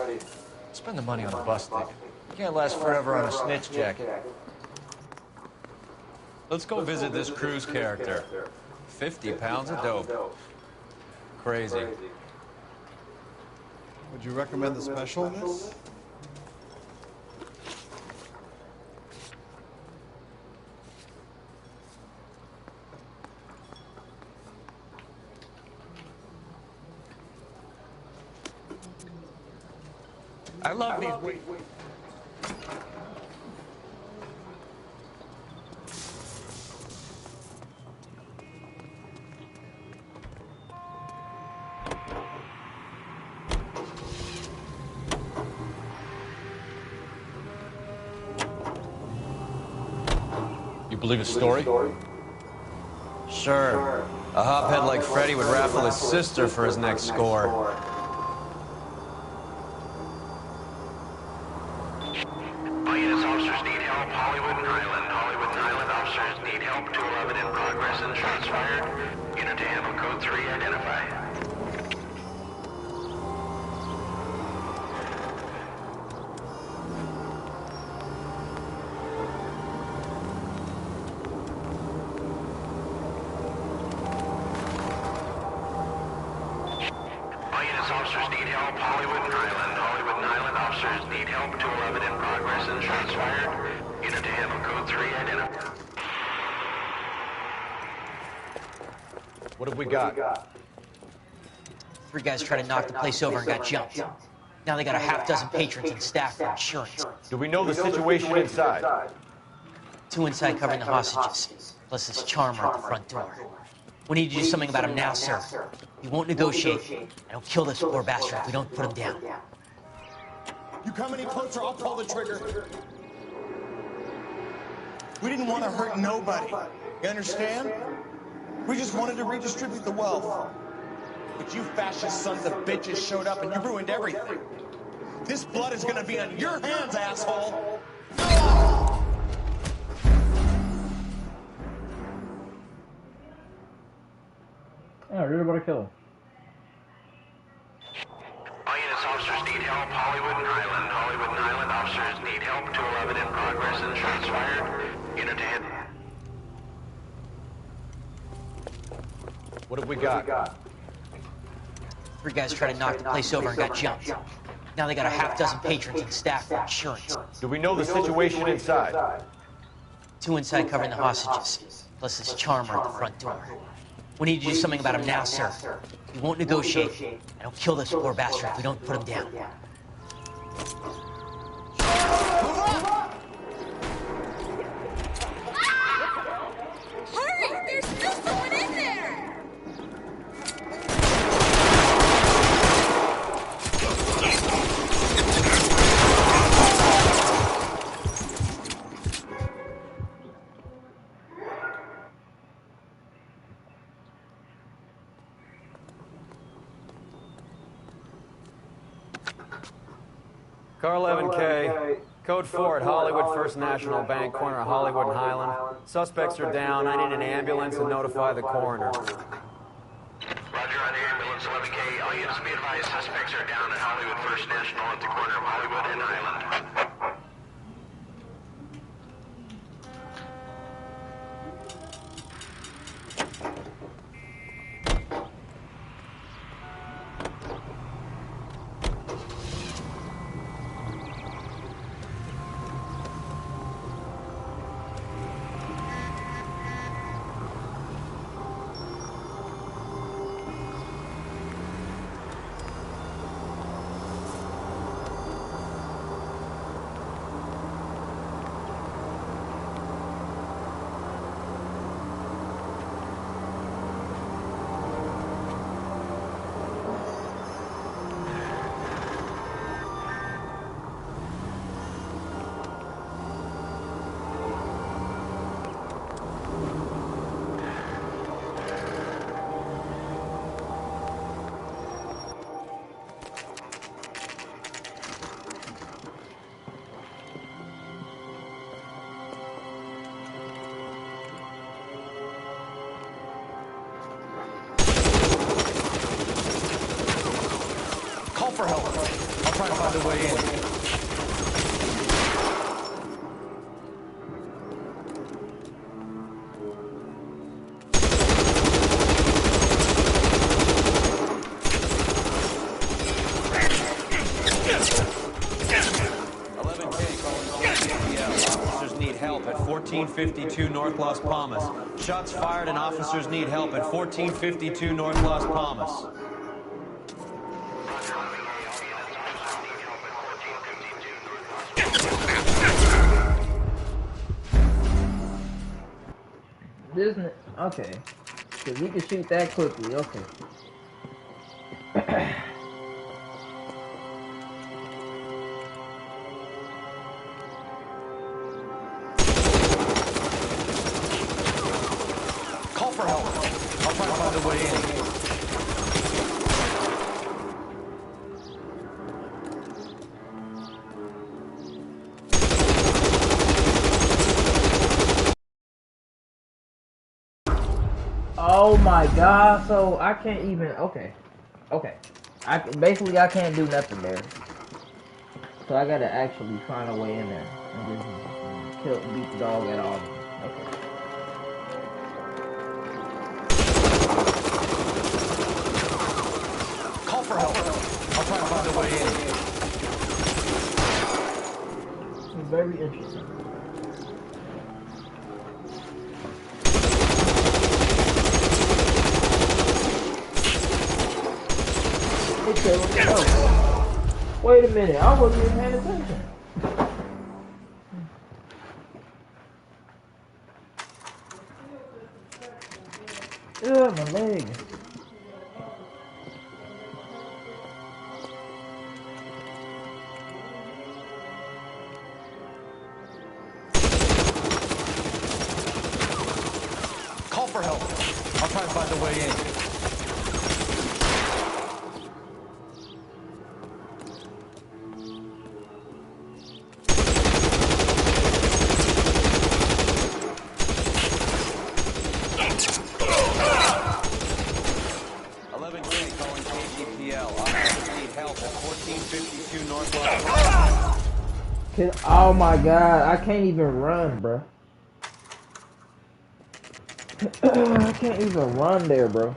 Spend the money on a bus ticket. You can't last forever on a snitch jacket. Let's go visit this Cruz character. 50 pounds of dope. Crazy. Would you recommend the special, miss? I love these. You believe his story? Sure. A hophead like Freddy would raffle his sister for his next score. All units, officers need help. Hollywood and Highland. Hollywood and Highland officers need help. 211 in progress and shots fired. Unit to handle code 3, identify. All units, officers need help. Hollywood and Highland. Hollywood and Highland officers need help. 211 in progress and shots fired. Unit to handle code 3, identify. What have we got? 3 guys tried to knock the place over and got jumped. Now they got a half dozen patrons and staff for insurance. Do we know the situation inside? 2 inside covering the hostages, plus this charmer at the front door. We need to do something about him now, sir. He won't negotiate, and he'll kill this poor bastard if we don't put him down. You come any closer, I'll pull the trigger. We didn't want to hurt nobody. You understand? We just wanted to redistribute the wealth. But you fascist sons of bitches showed up and you ruined everything. This blood is gonna be on your hands, asshole! Yeah, I really want to kill him. All units, officers need help. Hollywood and Highland. Hollywood and Highland officers need help. 211 in progress and shots fired. Unit to handle. What have we got? 3 guys tried to knock the place over and got jumped. Now they got a half dozen patrons and staff for insurance. Do we know the situation inside? 2 inside covering the hostages, plus this charmer at the front door. We need to do something about him now, sir. He won't negotiate, and he'll kill this poor bastard if we don't put him down. Hurry! There's still someone in there! Car 11K, code 4 at Hollywood First National Bank, corner of Hollywood and Highland. Suspects are down. I need an ambulance and notify the coroner. Roger on the ambulance 11K. All units be advised, suspects are down at Hollywood First National at the corner of Hollywood and Highland. try to find a way in. Officers need help at 1452 North Las Palmas. Shots fired and officers need help at 1452 North Las Palmas. Okay. Cause we can shoot that quickly, okay. Call for help. I'll try to find a way in. Oh my god, so I can't even, okay. Basically I can't do nothing there. So I gotta actually find a way in there and just beat the dog at all. Okay. Call for help. I'll try to find a way in. It's very interesting. Okay, let's go. Wait a minute, I wasn't even paying attention. Ugh, my leg. Call for help. I'll try to find a way in. Oh my god, I can't even run, bro. I can't even run there, bro.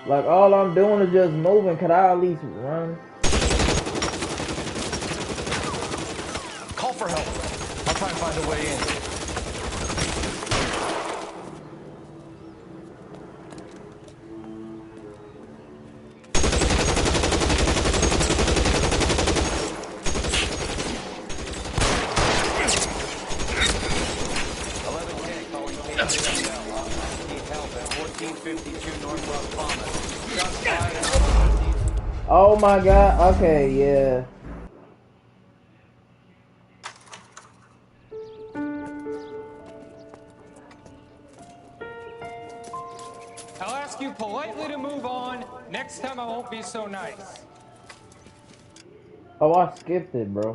Like, all I'm doing is just moving. Could I at least run? Call for help. I'll try and find a way in. Oh my god, okay, yeah. I'll ask you politely to move on. Next time I won't be so nice. Oh, I skipped it, bro.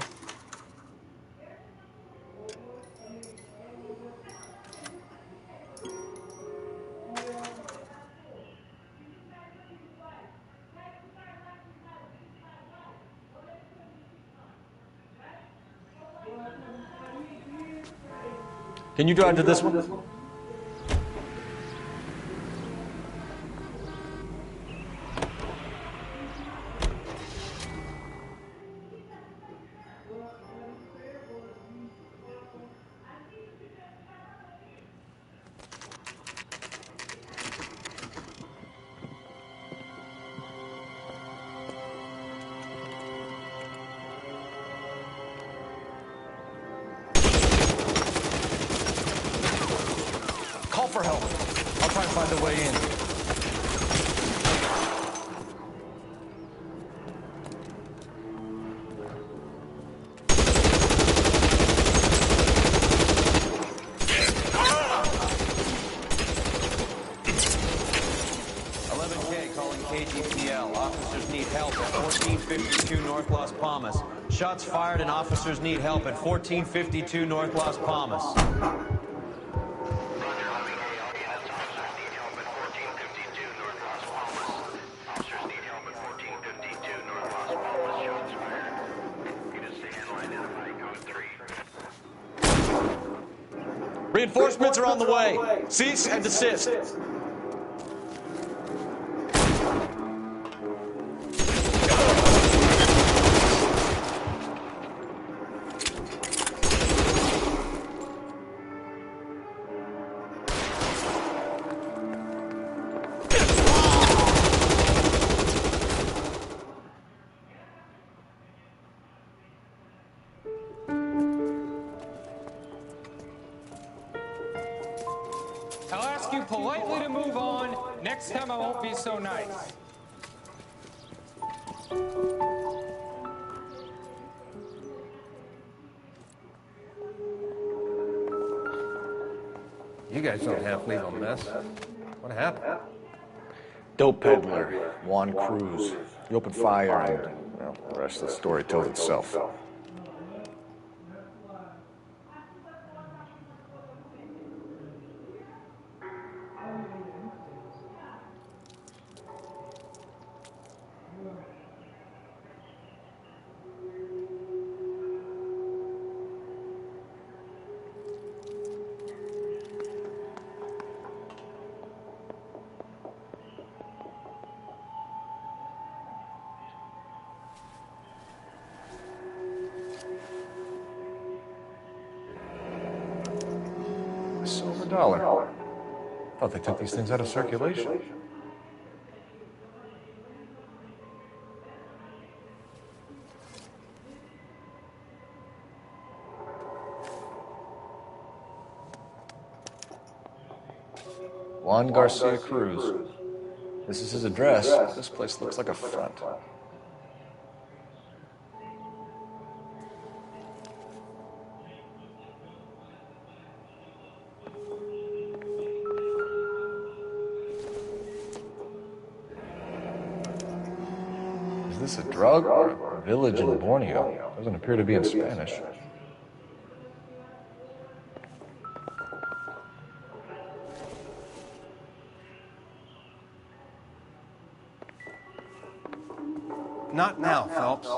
Can you drive to this one? Call for help. I'll try and find a way in. 11K calling KGPL. Officers need help at 1452 North Las Palmas. Shots fired and officers need help at 1452 North Las Palmas. Reinforcements are on the way. Cease and desist. I'll ask you politely to move on. Next time I won't be so nice. You guys don't half leave a mess. What happened? Dope peddler, Juan Cruz. He opened fire and, well, the rest of the story tells itself. A silver dollar. Thought they took these things out of circulation. Juan Garcia Cruz. This is his address, but this place looks like a front. Is this a drug or a village in Borneo? Doesn't appear to be in Spanish. Not now, Phelps.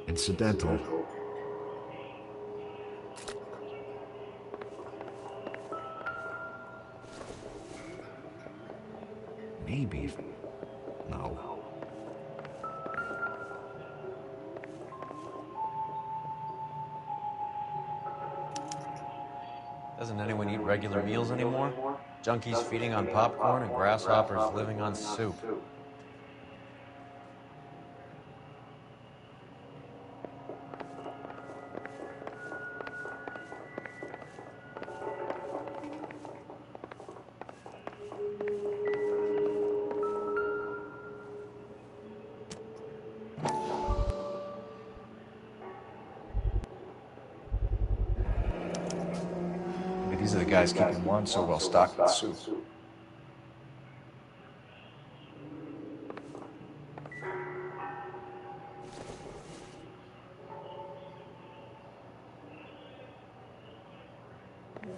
Incidental. Maybe. No. Doesn't anyone eat regular meals anymore? Junkies feeding on popcorn and grasshoppers living on soup. Maybe these are the guys keeping Juan so well stocked with soup.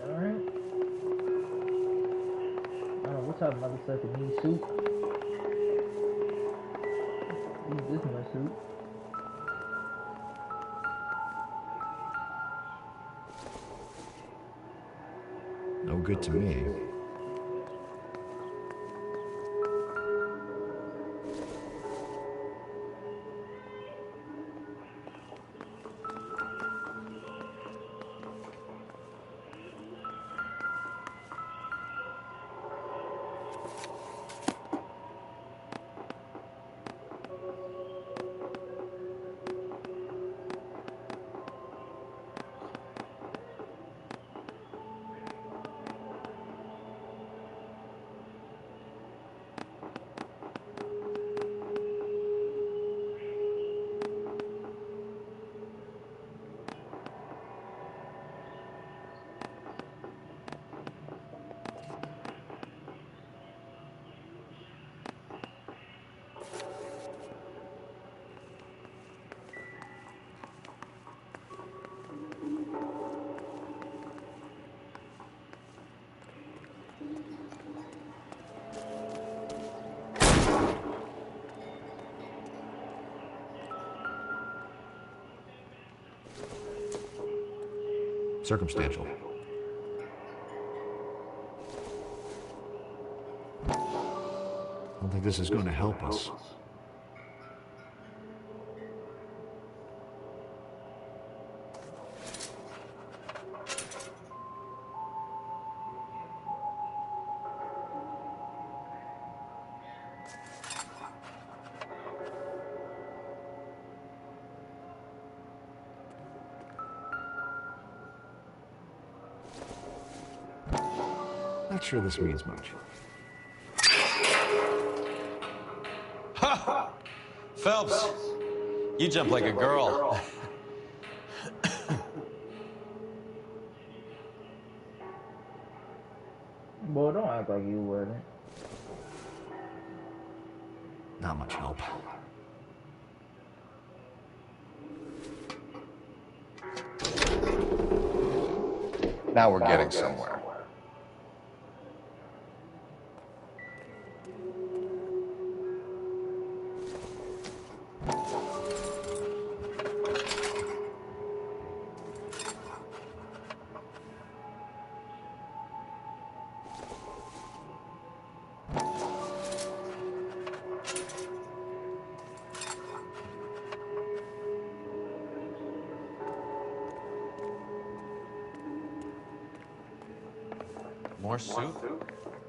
Alright. What type of motherfucker needs soup? Use this much soup. No good to me. circumstantial. I don't think this is going to help us. Not sure this means much. Ha! Phelps, you jump like a girl. Boy, don't act like you wouldn't. Not much help. Now we're getting somewhere. More soup?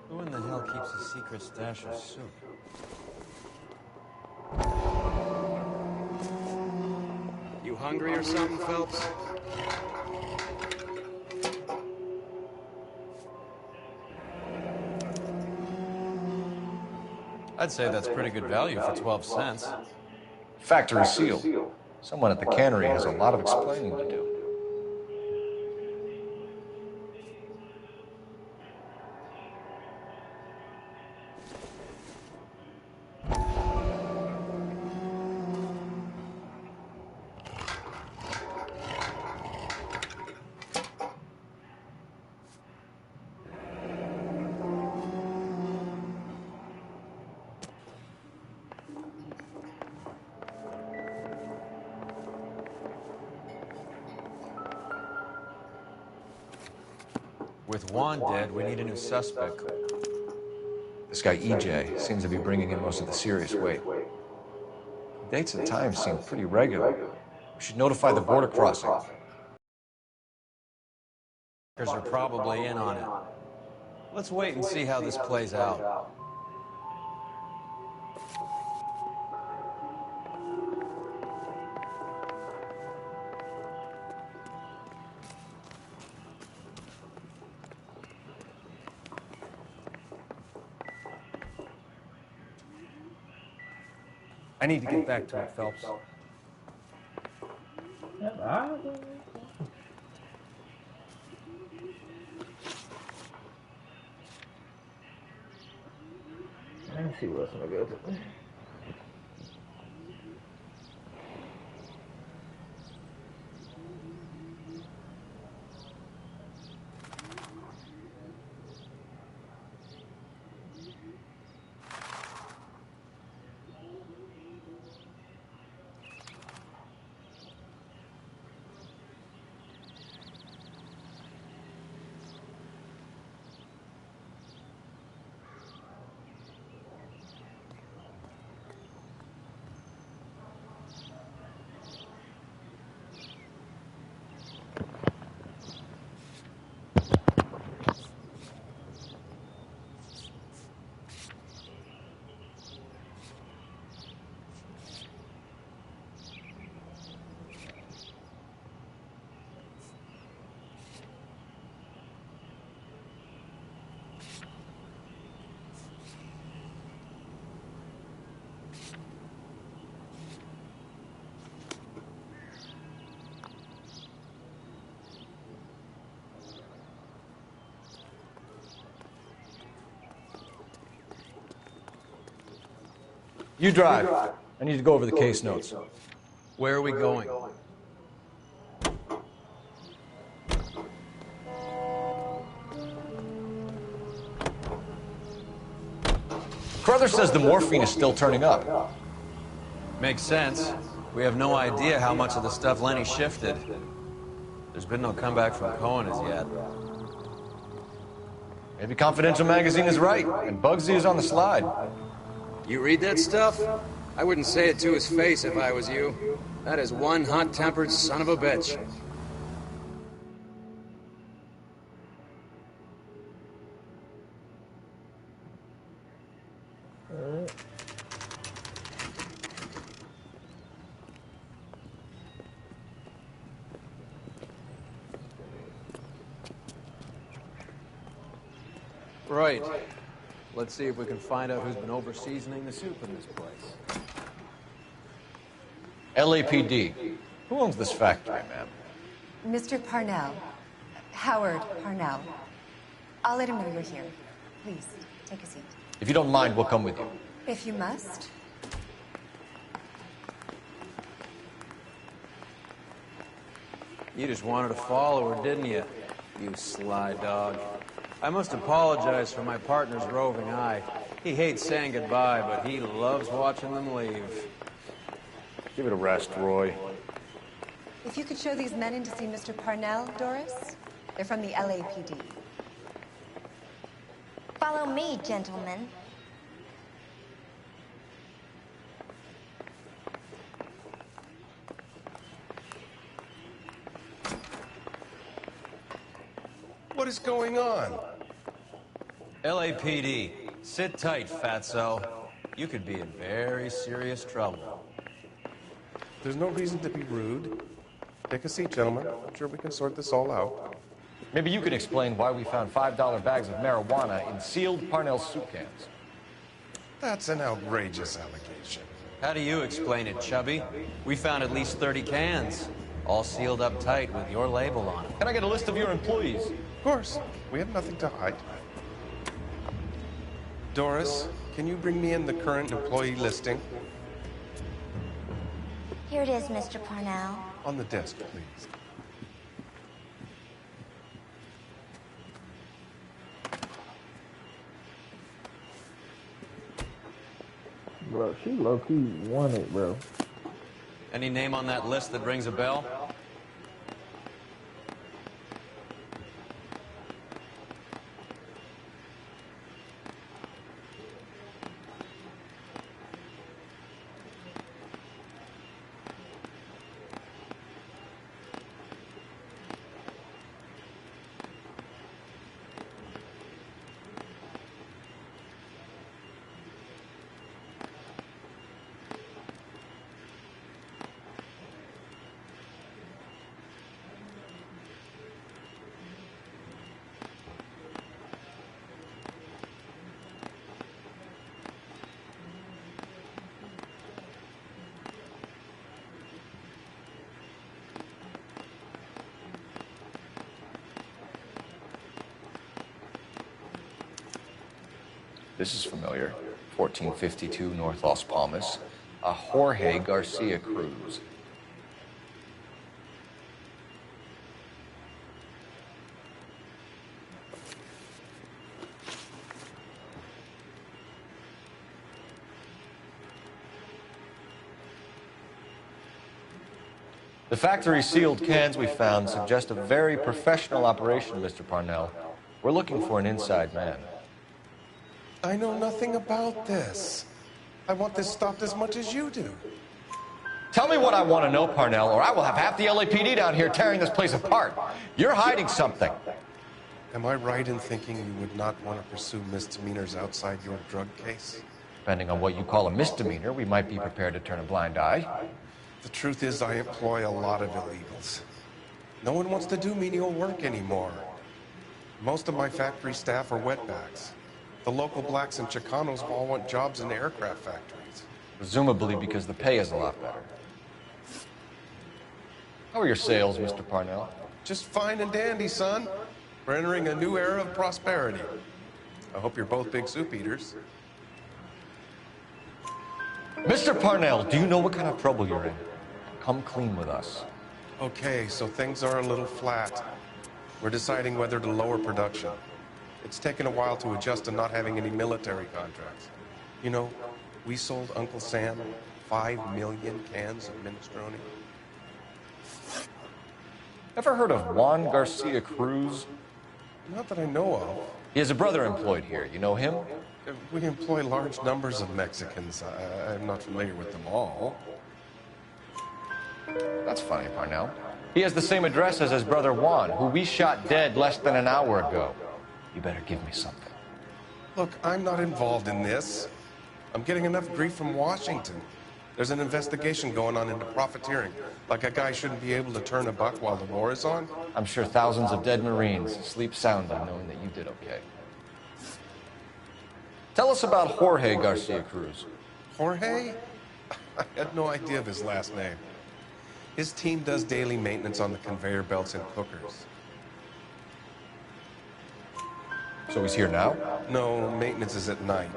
Who in the hell keeps a secret stash of soup? You hungry or something, Phelps? I'd say that's pretty good value for 12 cents. Factory seal. Someone at the cannery has a lot of explaining to do. With Juan dead, we need a new suspect. This guy EJ seems to be bringing in most of the serious weight. Dates and times seem pretty regular. We should notify the border crossing. Are probably in on it. Let's wait and see how this plays out. I need to get back to it, Phelps. Let's see what's gonna go to. You drive. I need to go over the case notes. Where are we going? Carruthers says the morphine is still turning up. Makes sense. We have no idea how much of the stuff Lenny shifted. There's been no comeback from Cohen as yet. Maybe Confidential Magazine is right, and Bugsy is on the slide. You read that stuff? I wouldn't say it to his face if I was you. That is one hot-tempered son of a bitch. Right. Let's see if we can find out who's been over-seasoning the soup in this place. LAPD. Who owns this factory, ma'am? Mr. Parnell. Howard Parnell. I'll let him know you're here. Please, take a seat. If you don't mind, we'll come with you. If you must. You just wanted to follow her, didn't you? You sly dog. I must apologize for my partner's roving eye. He hates saying goodbye, but he loves watching them leave. Give it a rest, Roy. If you could show these men in to see Mr. Parnell, Doris. They're from the LAPD. Follow me, gentlemen. What is going on? LAPD, sit tight, fatso. You could be in very serious trouble. There's no reason to be rude. Take a seat, gentlemen. I'm sure we can sort this all out. Maybe you can explain why we found $5 bags of marijuana in sealed Parnell soup cans. That's an outrageous allegation. How do you explain it, Chubby? We found at least 30 cans, all sealed up tight with your label on them. Can I get a list of your employees? Of course. We have nothing to hide. Doris, can you bring me in the current employee listing? Here it is, Mr. Parnell. On the desk, please. Bro, she low-key won it, bro. Any name on that list that rings a bell? This is familiar. 1452 North Las Palmas. A Jorge Garcia cruise. The factory sealed cans we found suggest a very professional operation, Mr. Parnell. We're looking for an inside man. I know nothing about this. I want this stopped as much as you do. Tell me what I want to know, Parnell, or I will have half the LAPD down here tearing this place apart. You're hiding something. Am I right in thinking you would not want to pursue misdemeanors outside your drug case? Depending on what you call a misdemeanor, we might be prepared to turn a blind eye. The truth is, I employ a lot of illegals. No one wants to do menial work anymore. Most of my factory staff are wetbacks. The local blacks and Chicanos all want jobs in the aircraft factories. Presumably because the pay is a lot better. How are your sales, Mr. Parnell? Just fine and dandy, son. We're entering a new era of prosperity. I hope you're both big soup eaters. Mr. Parnell, do you know what kind of trouble you're in? Come clean with us. Okay, so things are a little flat. We're deciding whether to lower production. It's taken a while to adjust to not having any military contracts. You know, we sold Uncle Sam 5 million cans of minestrone. Ever heard of Juan Garcia Cruz? Not that I know of. He has a brother employed here. You know him? We employ large numbers of Mexicans. I'm not familiar with them all. That's funny, Parnell. He has the same address as his brother Juan, who we shot dead less than an hour ago. You better give me something. Look, I'm not involved in this. I'm getting enough grief from Washington. There's an investigation going on into profiteering. Like a guy shouldn't be able to turn a buck while the war is on. I'm sure thousands of dead Marines sleep soundly knowing that you did okay. Tell us about Jorge Garcia Cruz. Jorge? I had no idea of his last name. His team does daily maintenance on the conveyor belts and cookers. So he's here now? No, maintenance is at night.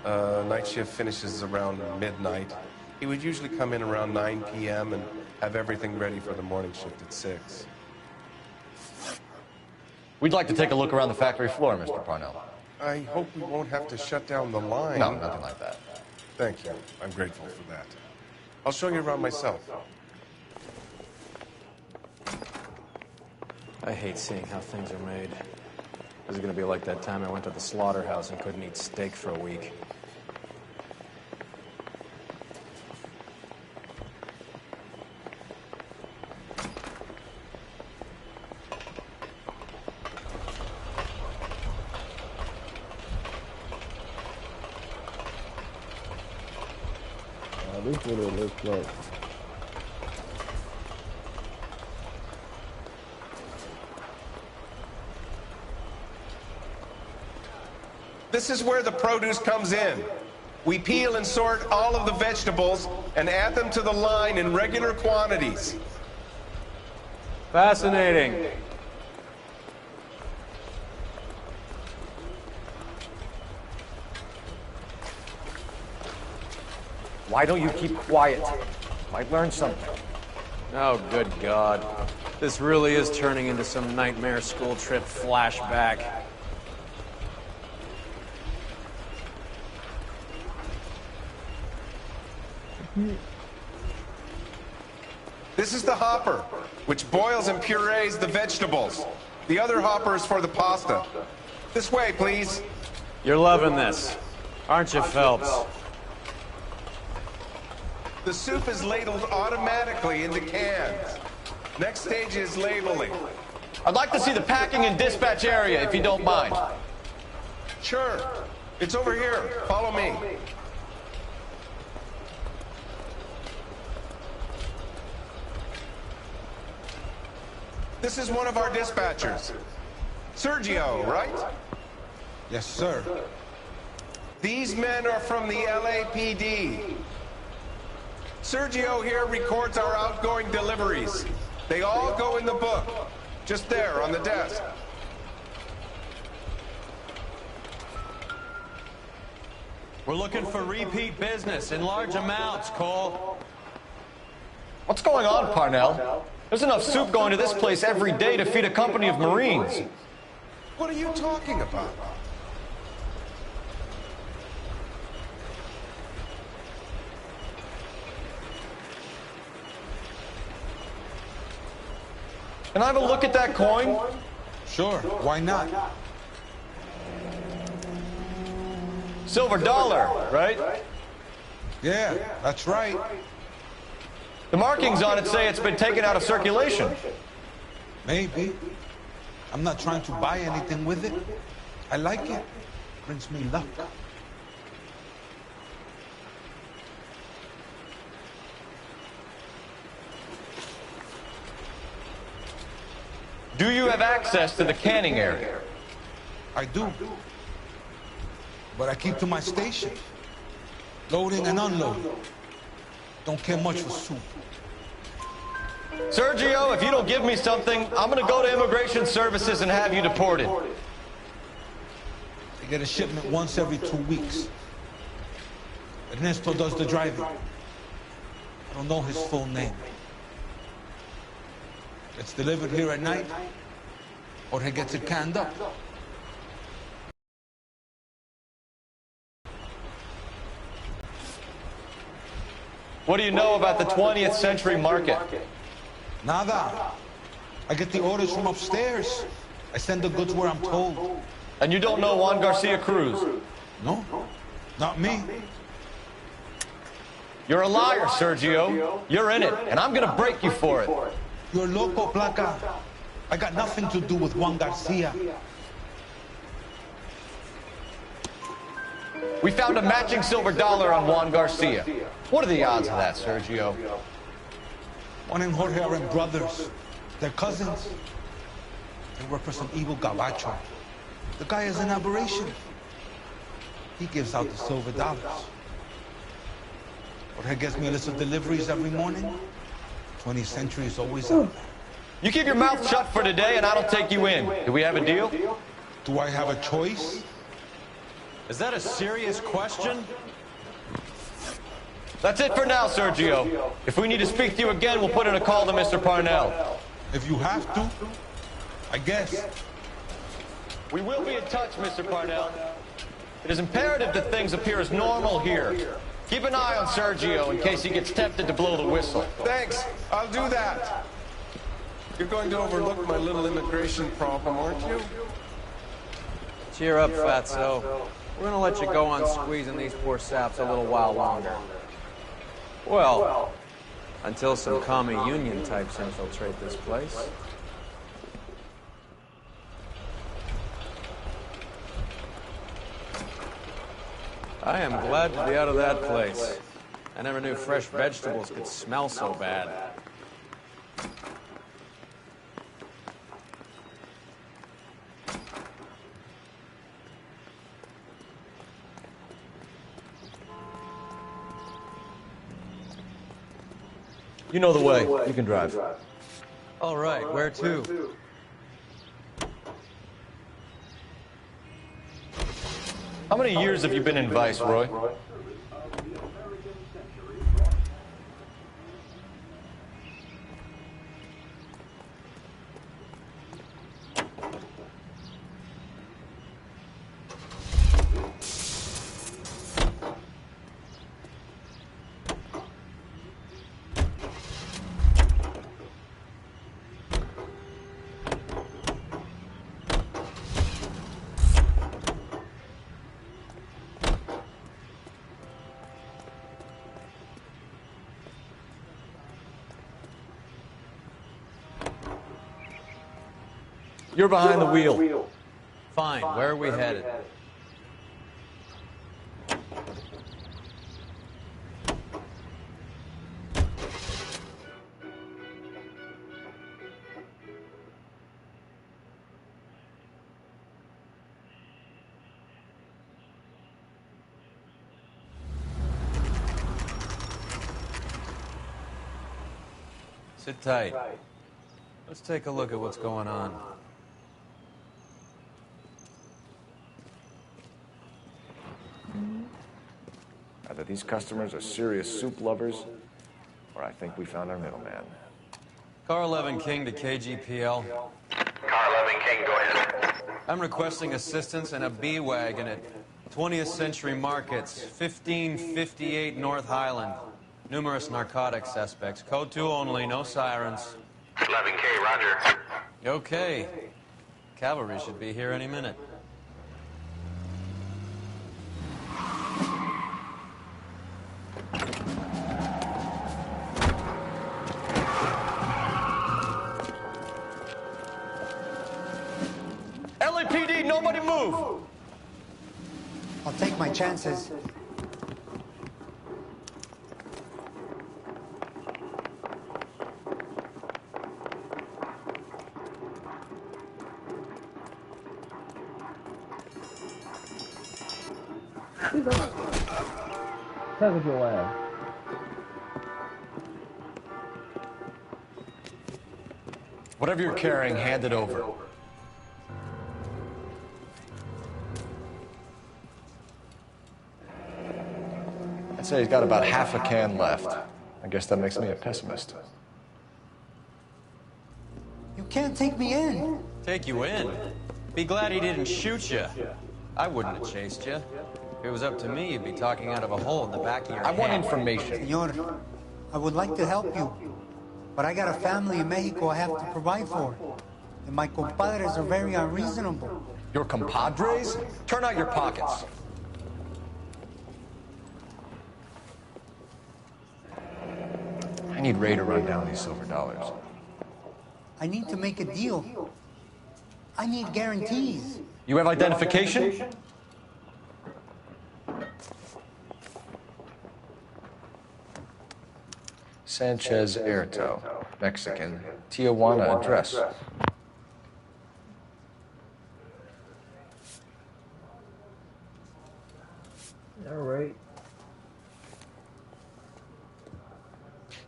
Night shift finishes around midnight. He would usually come in around 9 p.m. and have everything ready for the morning shift at 6. We'd like to take a look around the factory floor, Mr. Parnell. I hope we won't have to shut down the line. No, nothing like that. Thank you. I'm grateful for that. I'll show you around myself. I hate seeing how things are made. This is gonna be like that time I went to the slaughterhouse and couldn't eat steak for a week. This is what it looks like. This is where the produce comes in. We peel and sort all of the vegetables and add them to the line in regular quantities. Fascinating. Why don't you keep quiet? Might learn something. Oh, good God. This really is turning into some nightmare school trip flashback. This is the hopper, which boils and purees the vegetables. The other hopper is for the pasta. This way, please. You're loving this, aren't you, Phelps? The soup is ladled automatically into cans. Next stage is labeling. I'd like to see the packing and dispatch area, if you don't mind. Sure. It's over here. Follow me. This is one of our dispatchers. Sergio, right? Yes, sir. These men are from the LAPD. Sergio here records our outgoing deliveries. They all go in the book, just there on the desk. We're looking for repeat business in large amounts, Cole. What's going on, Parnell? There's enough soup going to this place every day to feed a company of Marines. What are you talking about? Can I have a look at that coin? Sure, why not? Silver dollar, right? Yeah, that's right. The markings on it say it's been taken out of circulation. Maybe. I'm not trying to buy anything with it. I like it. Brings me luck. Do you have access to the canning area? I do. But I keep to my station. Loading and unloading. Don't care much for soup. Sergio, if you don't give me something, I'm gonna go to Immigration Services and have you deported. I get a shipment once every 2 weeks. Ernesto does the driving. I don't know his full name. It's delivered here at night, or he gets it canned up. What do you know about the 20th century market? Nada. I get the orders from upstairs. I send the goods where I'm told. And you don't know Juan Garcia Cruz? No, not me. You're a liar, Sergio. You're in it, and I'm gonna break you for it. You're loco, Placa. I got nothing to do with Juan Garcia. We found a matching silver dollar on Juan Garcia. What are the odds of that, Sergio? Juan and Jorge are brothers. They're cousins. They work for some evil gabacho. The guy is an aberration. He gives out the silver dollars. Jorge gets me a list of deliveries every morning. 20th Century is always out there. You keep your mouth shut for today, and I don't take you in. Do we have a deal? Do I have a choice? Is that a serious question? That's it for now, Sergio. If we need to speak to you again, we'll put in a call to Mr. Parnell. If you have to, I guess. We will be in touch, Mr. Parnell. It is imperative that things appear as normal here. Keep an eye on Sergio in case he gets tempted to blow the whistle. Thanks. I'll do that. You're going to overlook my little immigration problem, aren't you? Cheer up, fatso. We're gonna let you go on squeezing these poor saps a little while longer. Well, until some commie union types infiltrate this place. I am glad to be out of that place. I never knew fresh vegetables could smell so bad. You know the way. You can drive. All right, where to? How many years have you been in Vice, Roy? You're behind the wheel. Fine, where are we headed? Sit tight. Let's take a look at what's going on. Either these customers are serious soup lovers, or I think we found our middleman. Car 11 King to KGPL. Car 11 King, go ahead. I'm requesting assistance in a B-Wagon at 20th Century Markets, 1558 North Highland. Numerous narcotic suspects. Code 2 only, no sirens. 11K, roger. Okay. Cavalry should be here any minute. LAPD, nobody move! I'll take my chances. Take your ass. Whatever you're carrying, hand it over. I'd say he's got about half a can left. I guess that makes me a pessimist. You can't take me in. Take you in? Be glad he didn't shoot you. I wouldn't have chased you. If it was up to me, you'd be talking out of a hole in the back of your head. I want information. Senor, I would like to help you. But I got a family in Mexico I have to provide for. And my compadres are very unreasonable. Your compadres? Turn out your pockets. I need Ray to run down these silver dollars. I need to make a deal. I need guarantees. You have identification? Sanchez Erto, Mexican, Tijuana address. All right.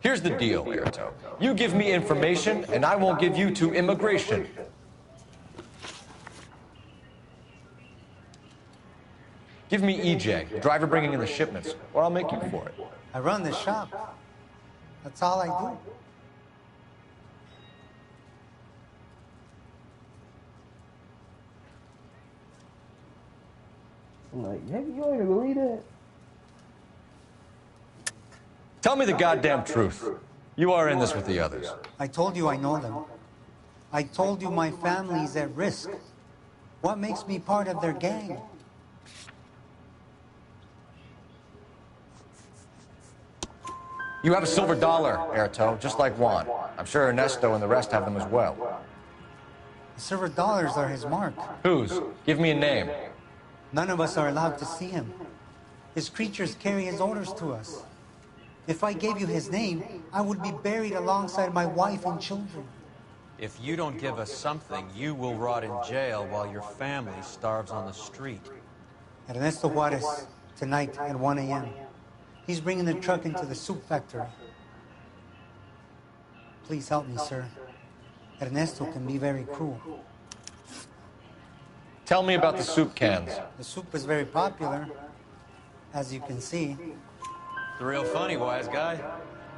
Here's the deal, Erto. You give me information, and I won't give you to immigration. Give me EJ, the driver bringing in the shipments, or I'll make you for it. I run the shop. That's all I do. I'm like, nigga, you ain't even believe that? Tell me the goddamn truth. You are in this with the others. I told you I know them. I told you my family's at risk. What makes me part of their gang? You have a silver dollar, Erto, just like Juan. I'm sure Ernesto and the rest have them as well. The silver dollars are his mark. Whose? Give me a name. None of us are allowed to see him. His creatures carry his orders to us. If I gave you his name, I would be buried alongside my wife and children. If you don't give us something, you will rot in jail while your family starves on the street. Ernesto Juarez, tonight at 1 a.m. He's bringing the truck into the soup factory. Please help me, sir. Ernesto can be very cruel. Tell me about the soup cans. The soup is very popular, as you can see. It's real funny, wise guy.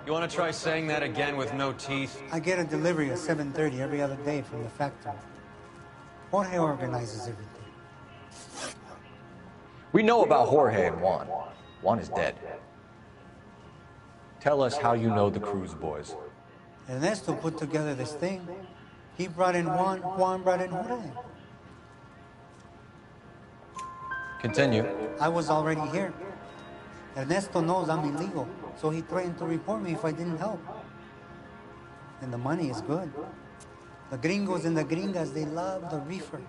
You want to try saying that again with no teeth? I get a delivery at 7:30 every other day from the factory. Jorge organizes everything. We know about Jorge and Juan. Juan is dead. Tell us how you know the Cruz boys. Ernesto put together this thing. He brought in Juan, Juan brought in Jorge. Continue. I was already here. Ernesto knows I'm illegal, so he threatened to report me if I didn't help. And the money is good. The gringos and the gringas, they love the reefer.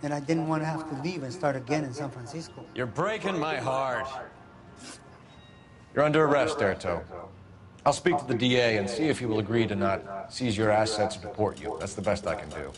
And I didn't want to have to leave and start again in San Francisco. You're breaking my heart. You're under arrest, Erto. I'll speak to the DA and see if he will agree to not seize your assets or deport you. That's the best I can do.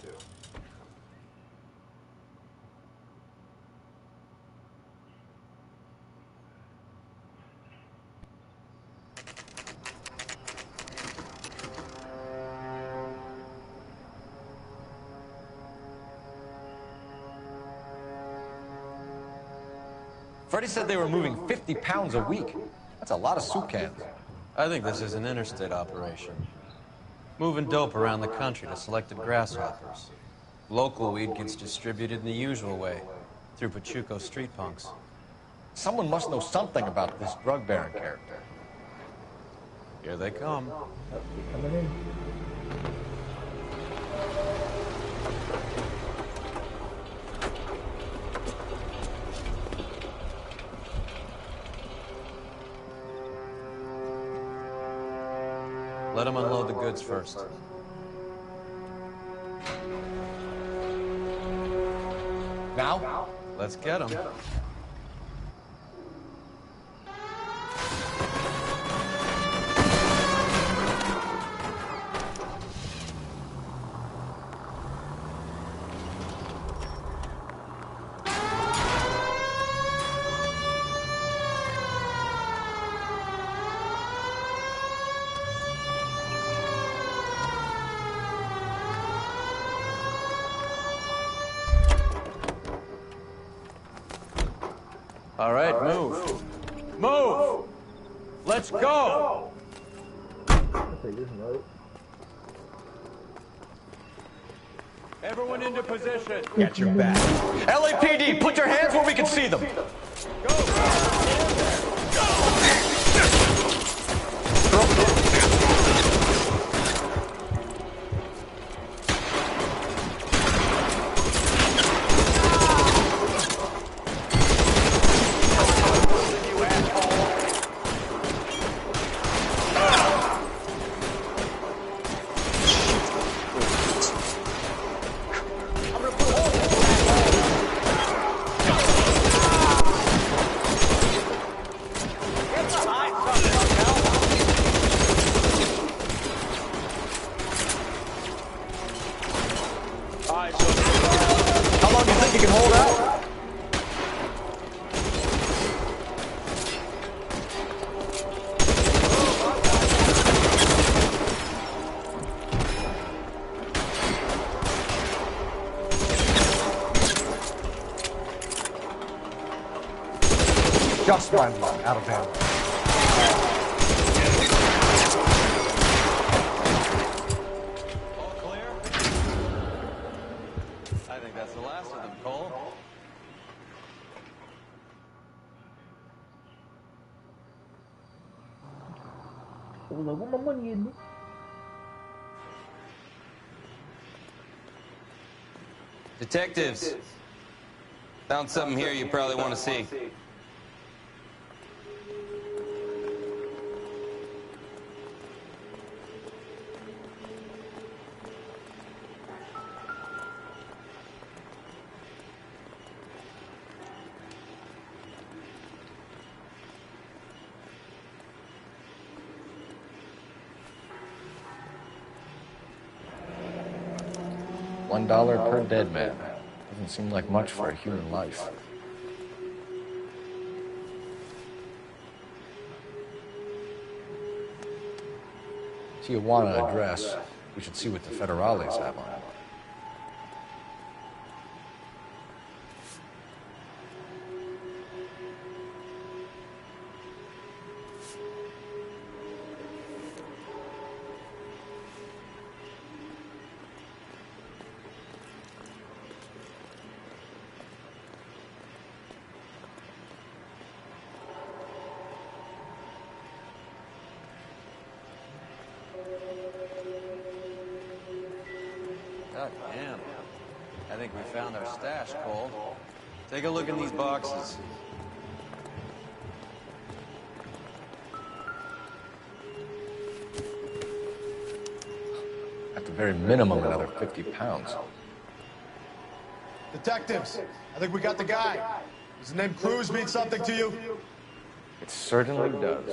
Freddie said they were moving 50 pounds a week. That's a lot of soup cans. I think this is an interstate operation. Moving dope around the country to selected grasshoppers. Local weed gets distributed in the usual way, through Pachuco street punks. Someone must know something about this drug baron character. Here they come. Coming in. Let them unload the goods first. Now? Let's get them. All right, move. Move! Let's go! I'll take this note. Everyone into position. Get your back. LAPD, put your hands where we can see them. just my luck, out of ammo. All clear? I think that's the last of them, Cole. I was like, what my money in? Detectives, found something here you probably want to see. $1 per dead man. Doesn't seem like much for a human life. Tijuana address. We should see what the federales have on it. God damn. I think we found our stash, Cole. Take a look in these boxes. At the very minimum, another 50 pounds. Detectives, I think we got the guy. Does the name Cruz mean something to you? It certainly does.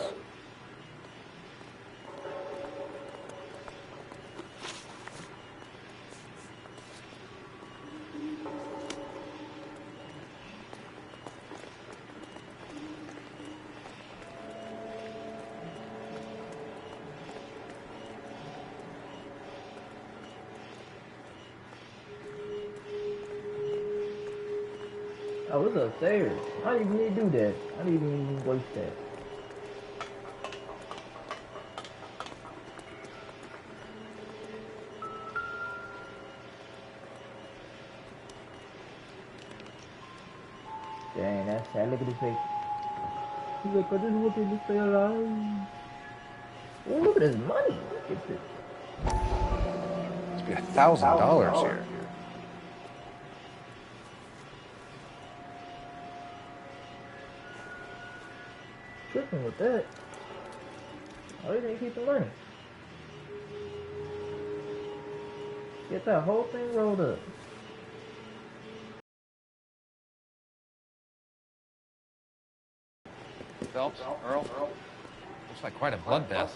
I was upstairs. I didn't even need to do that. I didn't even waste that. Dang, that's sad. Look at his face. He's like, I just wanted to stay alive. Oh, look at his money. Look at this. Must be $1,000 here. Tripping with that. Oh, he didn't keep the money. Get that whole thing rolled up. Phelps, Earl. Looks like quite a bloodbath.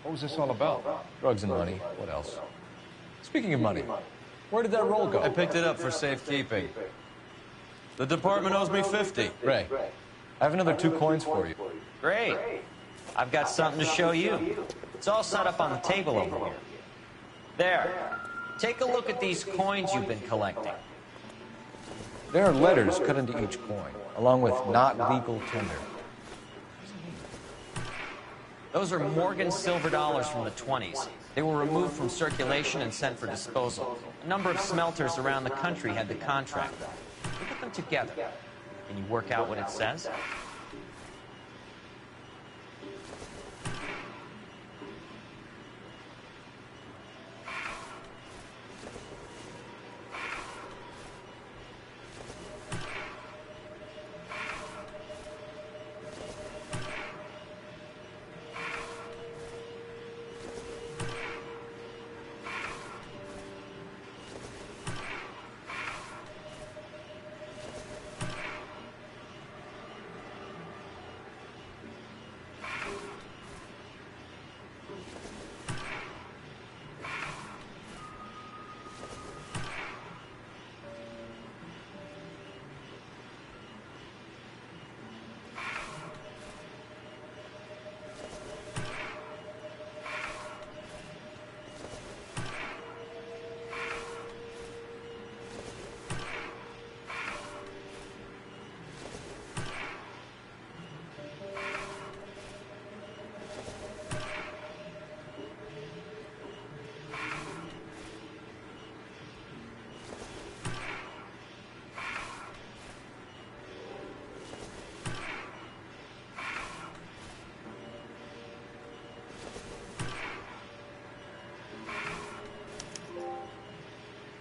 What was this all about? Drugs and money. What else? Speaking of money, where did that roll go? I picked it up for safekeeping. The department owes me 50. Ray, I have another 2 coins for you. Great. I've got something to show you. It's all set up on the table over here. There. Take a look at these coins you've been collecting. There are letters cut into each coin, along with not legal tender. Those are Morgan silver dollars from the 20s. They were removed from circulation and sent for disposal. A number of smelters around the country had the contract. Look at them together. Can you work out what it says?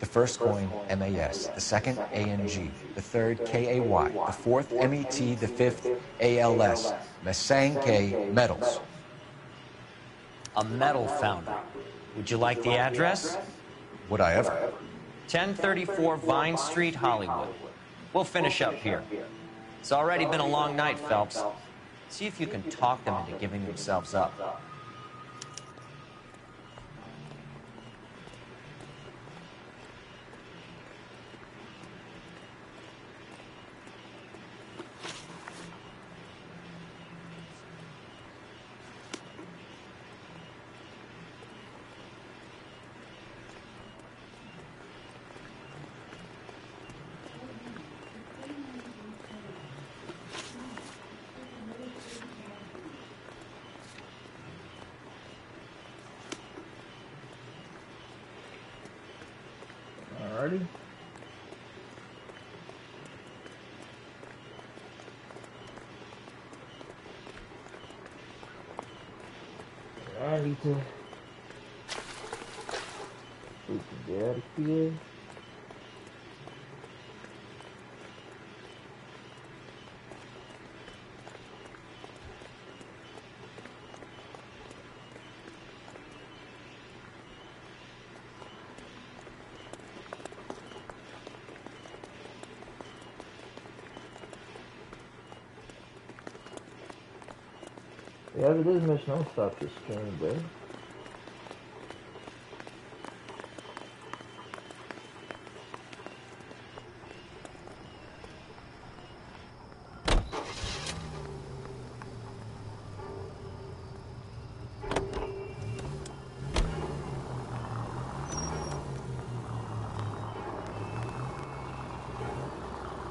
The first coin, MAS. The second, ANG. The third, KAY. The fourth, MET. The fifth, ALS. Masanke Metals. A metal foundry. Would you like the address? Would I ever? 1034 Vine Street, Hollywood. We'll finish up here. It's already been a long night, Phelps. See if you can talk them into giving themselves up. Alrighty. I need to get out of here. Yeah, if it is mission, I'll stop this stream, bro.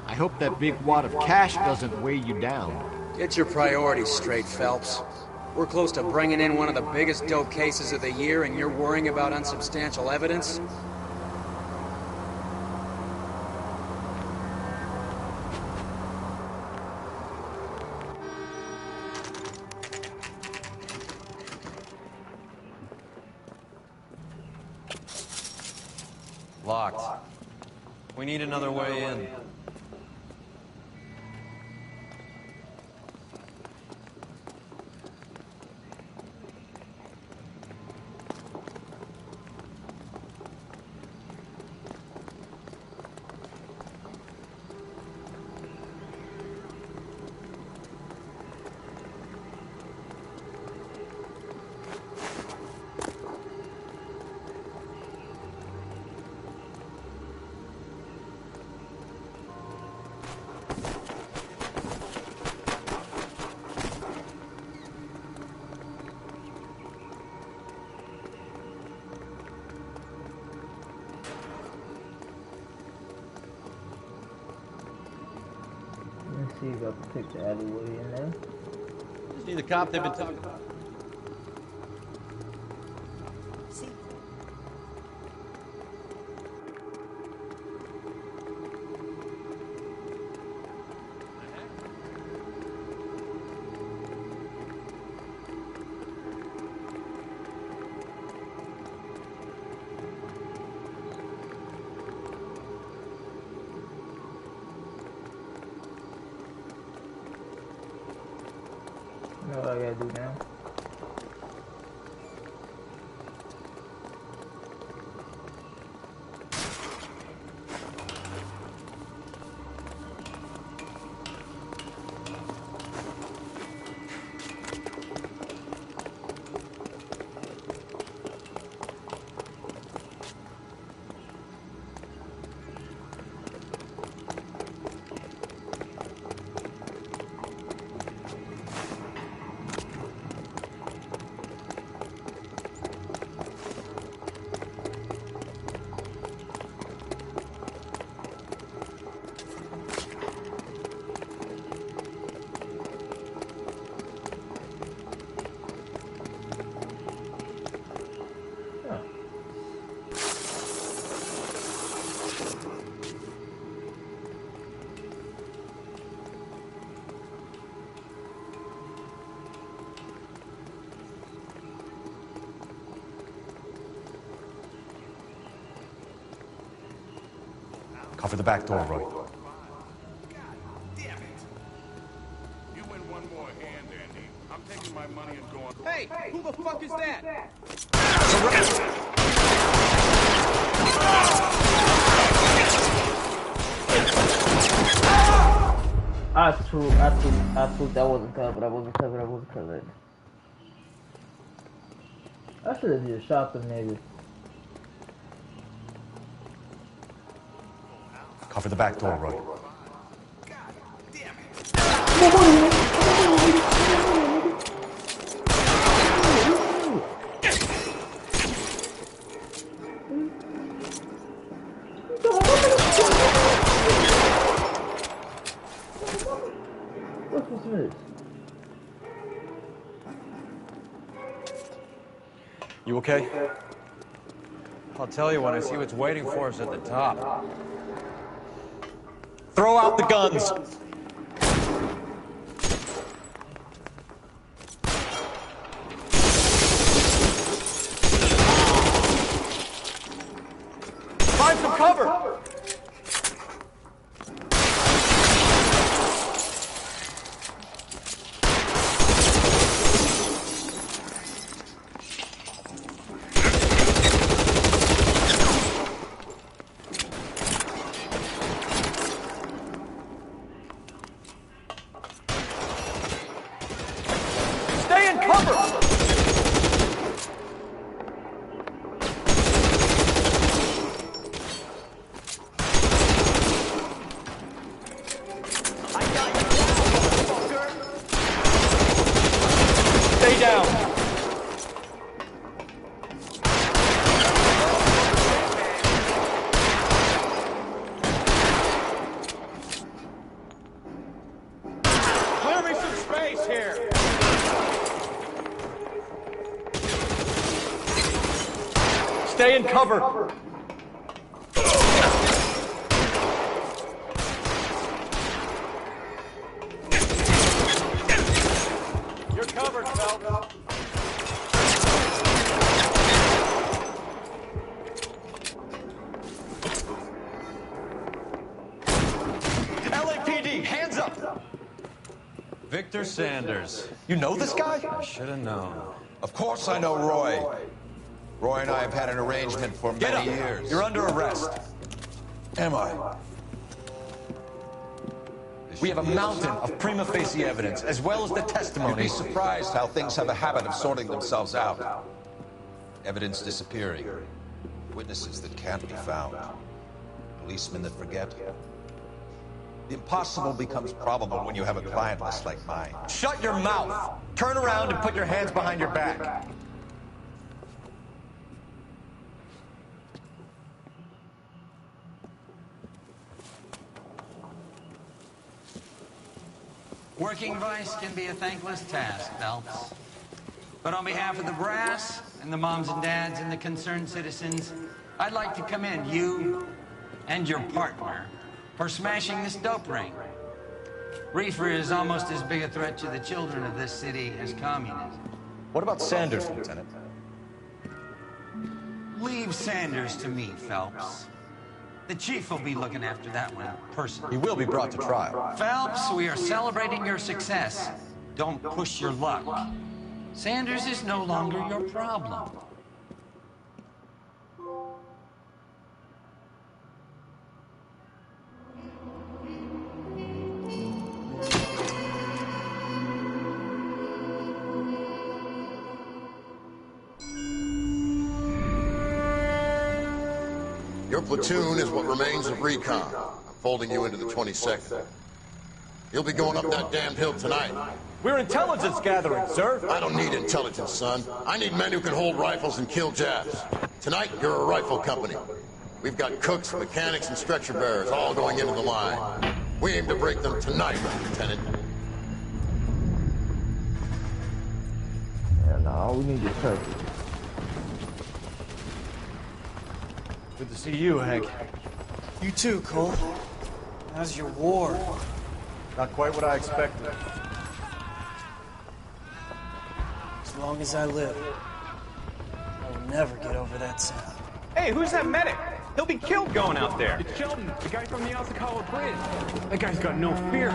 I hope that big wad of cash doesn't weigh you down. Get your priorities straight, Phelps. We're close to bringing in one of the biggest dope cases of the year, and you're worrying about unsubstantial evidence? Locked. We need another way in. Let's see if I can pick the alleyway in there. Just need the cop they've been talking about. You know what I gotta do now? Cover the back door, Roy. Taking my money and going. Hey, who the fuck is that? I thought that wasn't covered. I wasn't covered. I should have just shot them niggas. Cover the back door, Roy. You okay? I'll tell you when I see what's waiting for us at the top. Throw out the guns! Find some cover! Stay in cover! Stay down! Clear me some space here! Stay in cover! You're covered, Phelps. LAPD, hands up! Victor Sanders. You know this guy? I should have known. Of course I know Roy. Roy and I have had an arrangement for many years. You're under arrest. Am I? We have a mountain of prima facie evidence, as well as the testimony. You'd be surprised how things have a habit of sorting themselves out. Evidence disappearing. Witnesses that can't be found. Policemen that forget. The impossible becomes probable when you have a client list like mine. Shut your mouth! Turn around and put your hands behind your back. Working vice can be a thankless task, Phelps. But on behalf of the brass and the moms and dads and the concerned citizens, I'd like to commend you and your partner for smashing this dope ring. Reefer is almost as big a threat to the children of this city as communism. What about Sanders, Lieutenant? Leave Sanders to me, Phelps. The chief will be looking after that one personally. He will be brought to trial. Phelps, we are celebrating your success. Don't push your luck. Sanders is no longer your problem. Your platoon is what remains of recon. I'm folding you into the 22nd. You'll be going up that damned hill tonight. We're intelligence gathering, sir. I don't need intelligence, son. I need men who can hold rifles and kill Japs. Tonight, you're a rifle company. We've got cooks, mechanics, and stretcher bearers all going into the line. We aim to break them tonight, Lieutenant. Yeah, no, we need to turkey. Good to see you, Hank. You too, Cole. How's your war? Not quite what I expected. As long as I live, I will never get over that sound. Hey, who's that medic? He'll be killed going out there. It's Sheldon, the guy from the Asakawa Bridge. That guy's got no fear.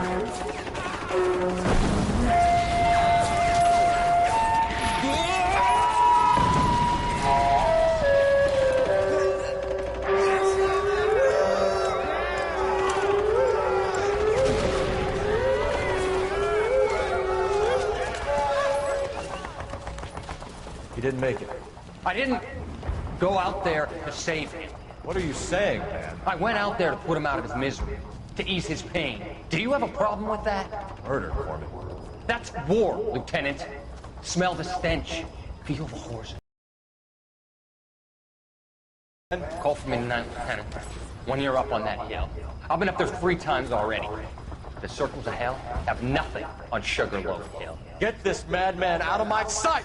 He didn't make it. I didn't go out there to save him. What are you saying, man? I went out there to put him out of his misery, to ease his pain. Do you have a problem with that? Murder, Corman. That's war, Lieutenant. Smell the stench. Feel the horse. Call for me tonight, Lieutenant. When you're up on that hill. I've been up there 3 times already. The circles of hell have nothing on Sugarloaf Hill. Get this madman out of my sight!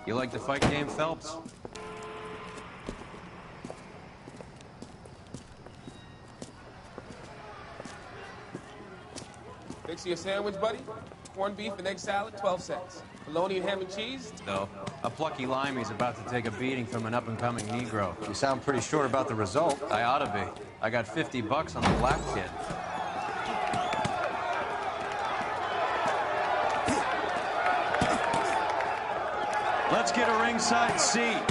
You like the fight game, Phelps? Fix you a sandwich, buddy? Corned beef and egg salad, 12 cents. Bologna and ham and cheese? No. A plucky limey's about to take a beating from an up-and-coming Negro. You sound pretty sure about the result. I ought to be. I got $50 on the black kid. Let's get a ringside seat.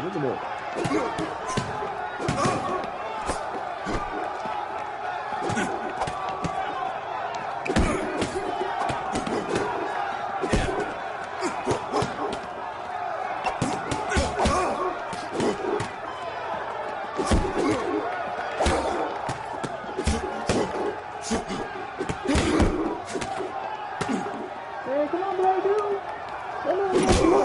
Look at that. Hey, come on, black dude. Come on, black dude.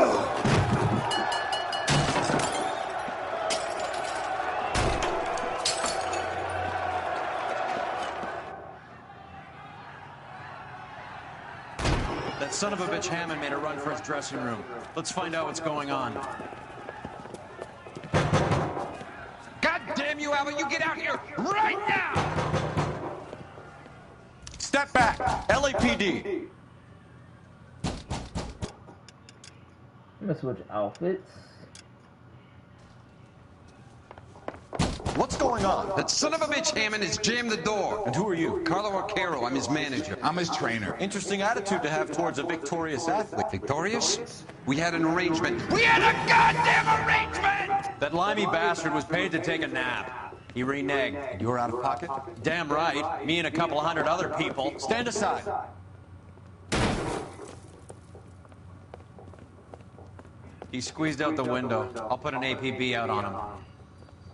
That son of a bitch Hammond made a run for his dressing room. Let's find out what's going on. God damn you, Albert, you get out here right now! Step back! LAPD! I'm gonna switch outfits. What's going on? That son of a bitch Hammond has jammed the door. And who are you? Carlo Arcaro, I'm his manager. I'm his trainer. Interesting attitude to have towards a victorious athlete. Victorious? We had an arrangement. We had a goddamn arrangement! That limey bastard was paid to take a nap. He reneged. And you were out of pocket? Damn right. Me and a couple hundred other people. Stand aside. He squeezed out the window. I'll put an APB out on him.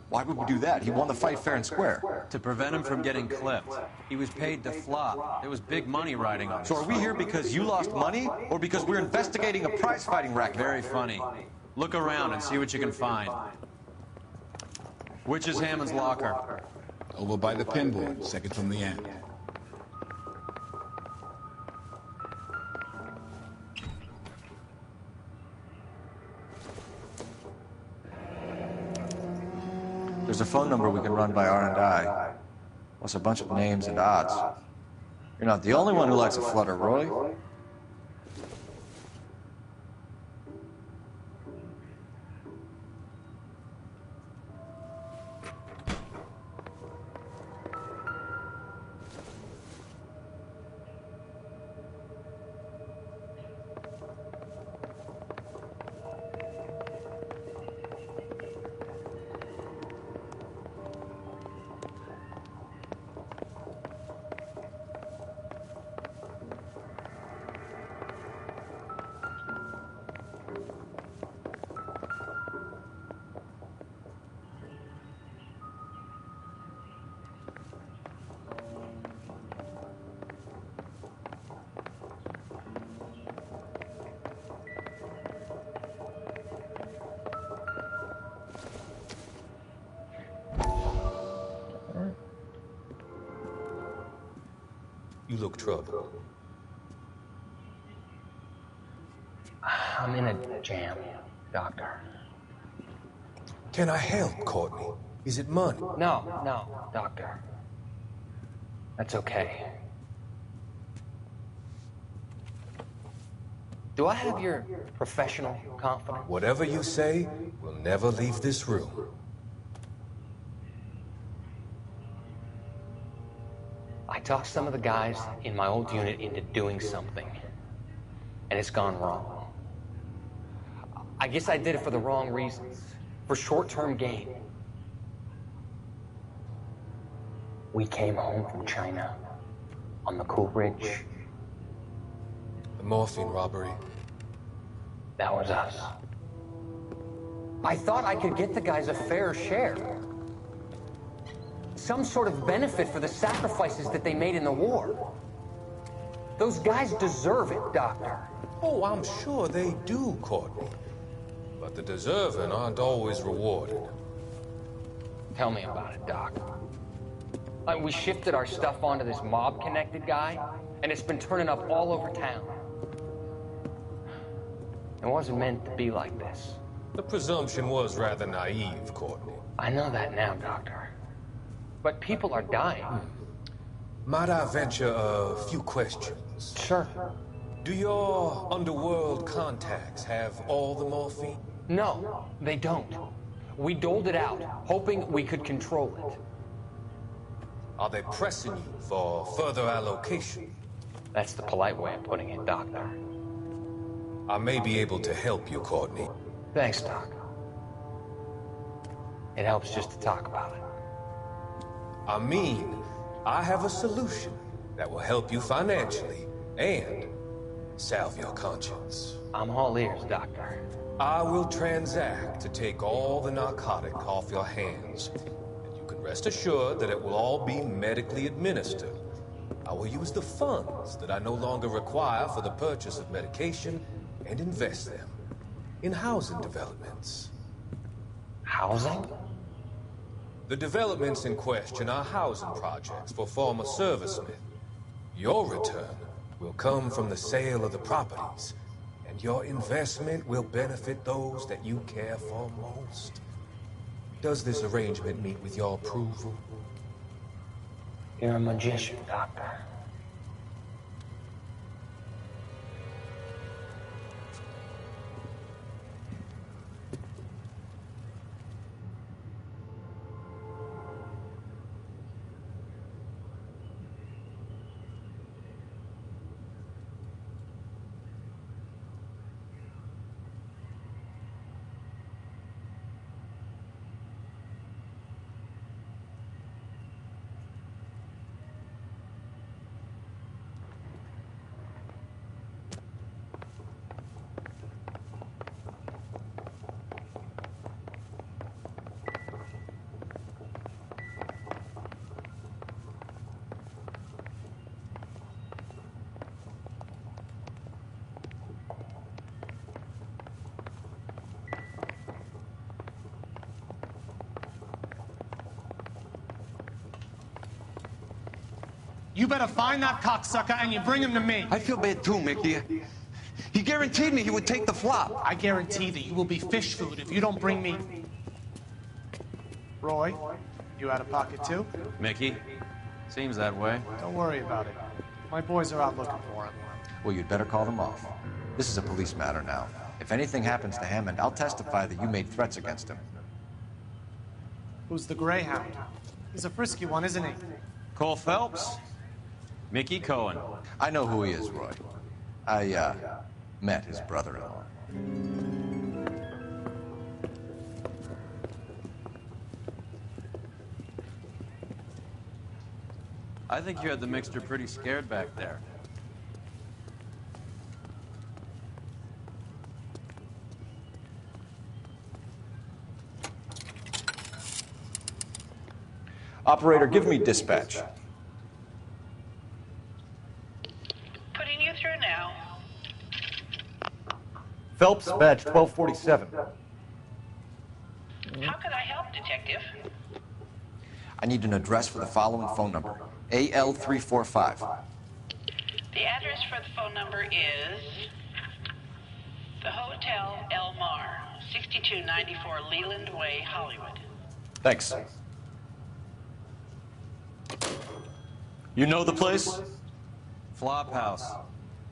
Why would we do that? He won the fight fair and square. To prevent him from getting clipped. He was paid to flop. There was big money riding on it. So are we here because you lost money, or because we're investigating a prize-fighting racket? Very funny. Look around and see what you can find. Which is Hammond's locker? Over by the pinboard, second from the end. There's a phone number we can run by R&I. Plus a bunch of names and odds. You're not the only one who likes a flutter, Roy. You look troubled. I'm in a jam, Doctor. Can I help, Courtney? Is it money? No, Doctor. That's okay. Do I have your professional confidence? Whatever you say, we'll never leave this room. I talked some of the guys in my old unit into doing something, and it's gone wrong. I guess I did it for the wrong reasons, for short-term gain. We came home from China on the Cool Ridge. The morphine robbery. That was us. I thought I could get the guys a fair share. Some sort of benefit for the sacrifices that they made in the war. Those guys deserve it, Doctor. Oh, I'm sure they do, Courtney. But the deserving aren't always rewarded. Tell me about it, Doc. We shifted our stuff onto this mob-connected guy, and it's been turning up all over town. It wasn't meant to be like this. The presumption was rather naive, Courtney. I know that now, Doctor. But people are dying. Might I venture a few questions? Sure. Do your underworld contacts have all the morphine? No, they don't. We doled it out, hoping we could control it. Are they pressing you for further allocation? That's the polite way of putting it, Doctor. I may be able to help you, Courtney. Thanks, Doc. It helps just to talk about it. I mean, I have a solution that will help you financially and salve your conscience. I'm all ears, Doctor. I will transact to take all the narcotic off your hands. And you can rest assured that it will all be medically administered. I will use the funds that I no longer require for the purchase of medication and invest them in housing developments. Housing? The developments in question are housing projects for former servicemen. Your return will come from the sale of the properties, and your investment will benefit those that you care for most. Does this arrangement meet with your approval? You're a magician, Doctor. You better find that cocksucker and you bring him to me. I feel bad too, Mickey. He guaranteed me he would take the flop. I guarantee that you will be fish food if you don't bring me... Roy, you out of pocket too? Mickey, seems that way. Don't worry about it. My boys are out looking for him. Well, you'd better call them off. This is a police matter now. If anything happens to Hammond, I'll testify that you made threats against him. Who's the Greyhound? He's a frisky one, isn't he? Cole Phelps? Mickey Cohen. I know who he is, Roy. I, met his brother-in-law. I think you had the mixture pretty scared back there. Operator, give me dispatch. Putting you through now. Phelps, badge 1247. How can I help, Detective? I need an address for the following phone number. AL345. The address for the phone number is the Hotel El Mar, 6294 Leland Way, Hollywood. Thanks. You know the place? Flop house.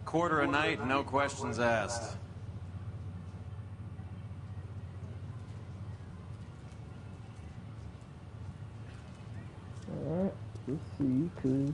Quarter a night, no questions asked. Alright, let's see, cause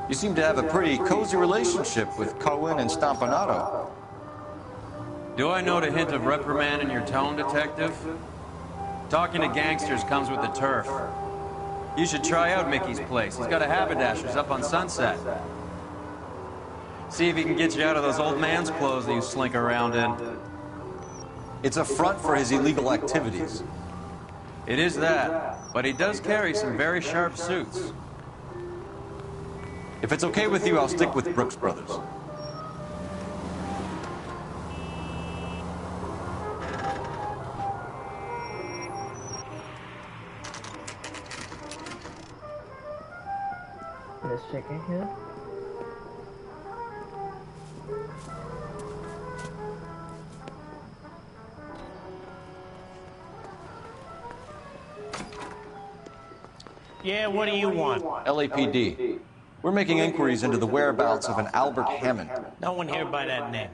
You seem to have a pretty cozy relationship with Cohen and Stompanato. Do I note a hint of reprimand in your tone, Detective? Talking to gangsters comes with the turf. You should try out Mickey's place. He's got a haberdasher's up on Sunset. See if he can get you out of those old man's clothes that you slink around in. It's a front for his illegal activities. It is that, but he does carry some very sharp suits. If it's okay with you, I'll stick with Brooks Brothers. let's check in here. Yeah, what do you want? LAPD. We're making inquiries into the whereabouts of an Albert Hammond. No one here by that name.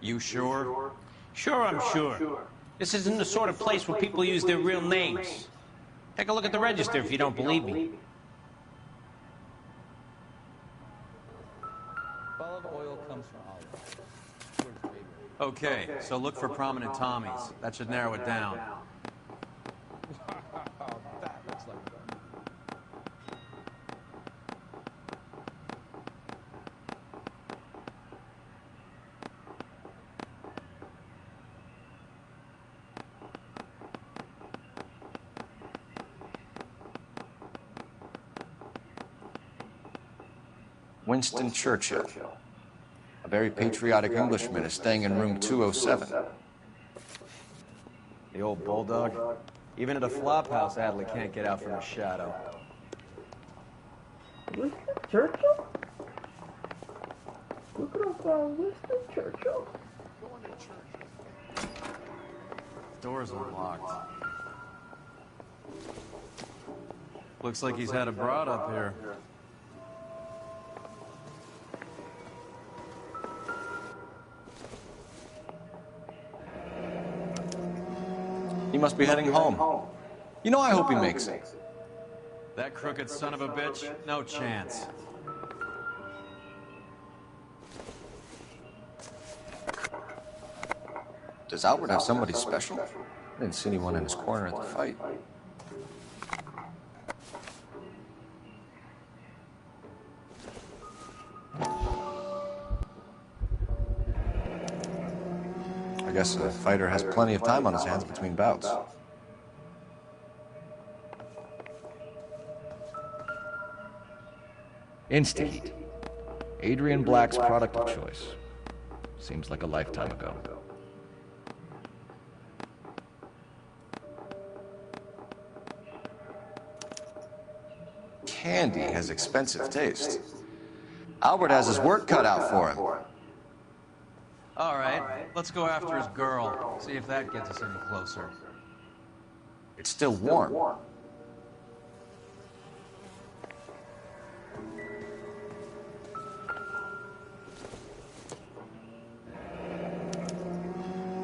You sure? Sure, I'm sure. This isn't the sort of place where people use their real names. Take a look at the register if you don't believe me. Olive oil comes from olive. Okay, so look for prominent Tommies. That should narrow it down. That looks like fun. Winston Churchill. A very patriotic Englishman is staying in room 207. The old bulldog? Even at a flop house, Adley can't get out from his shadow. Winston Churchill? Look at Winston Churchill. Door's unlocked. Looks like he's had a broad up here. He must be heading home. You know, I hope he makes it. That crooked son of a bitch? No chance. Does Albert have somebody special? I didn't see anyone in his corner at the fight. I guess a fighter has plenty of time on his hands between bouts. Insta-Heat. Adrian Black's product of choice. Seems like a lifetime ago. Candy has expensive taste. Albert has his work cut out for him. All right, let's go after his girl. See if that gets us any closer. It's still warm.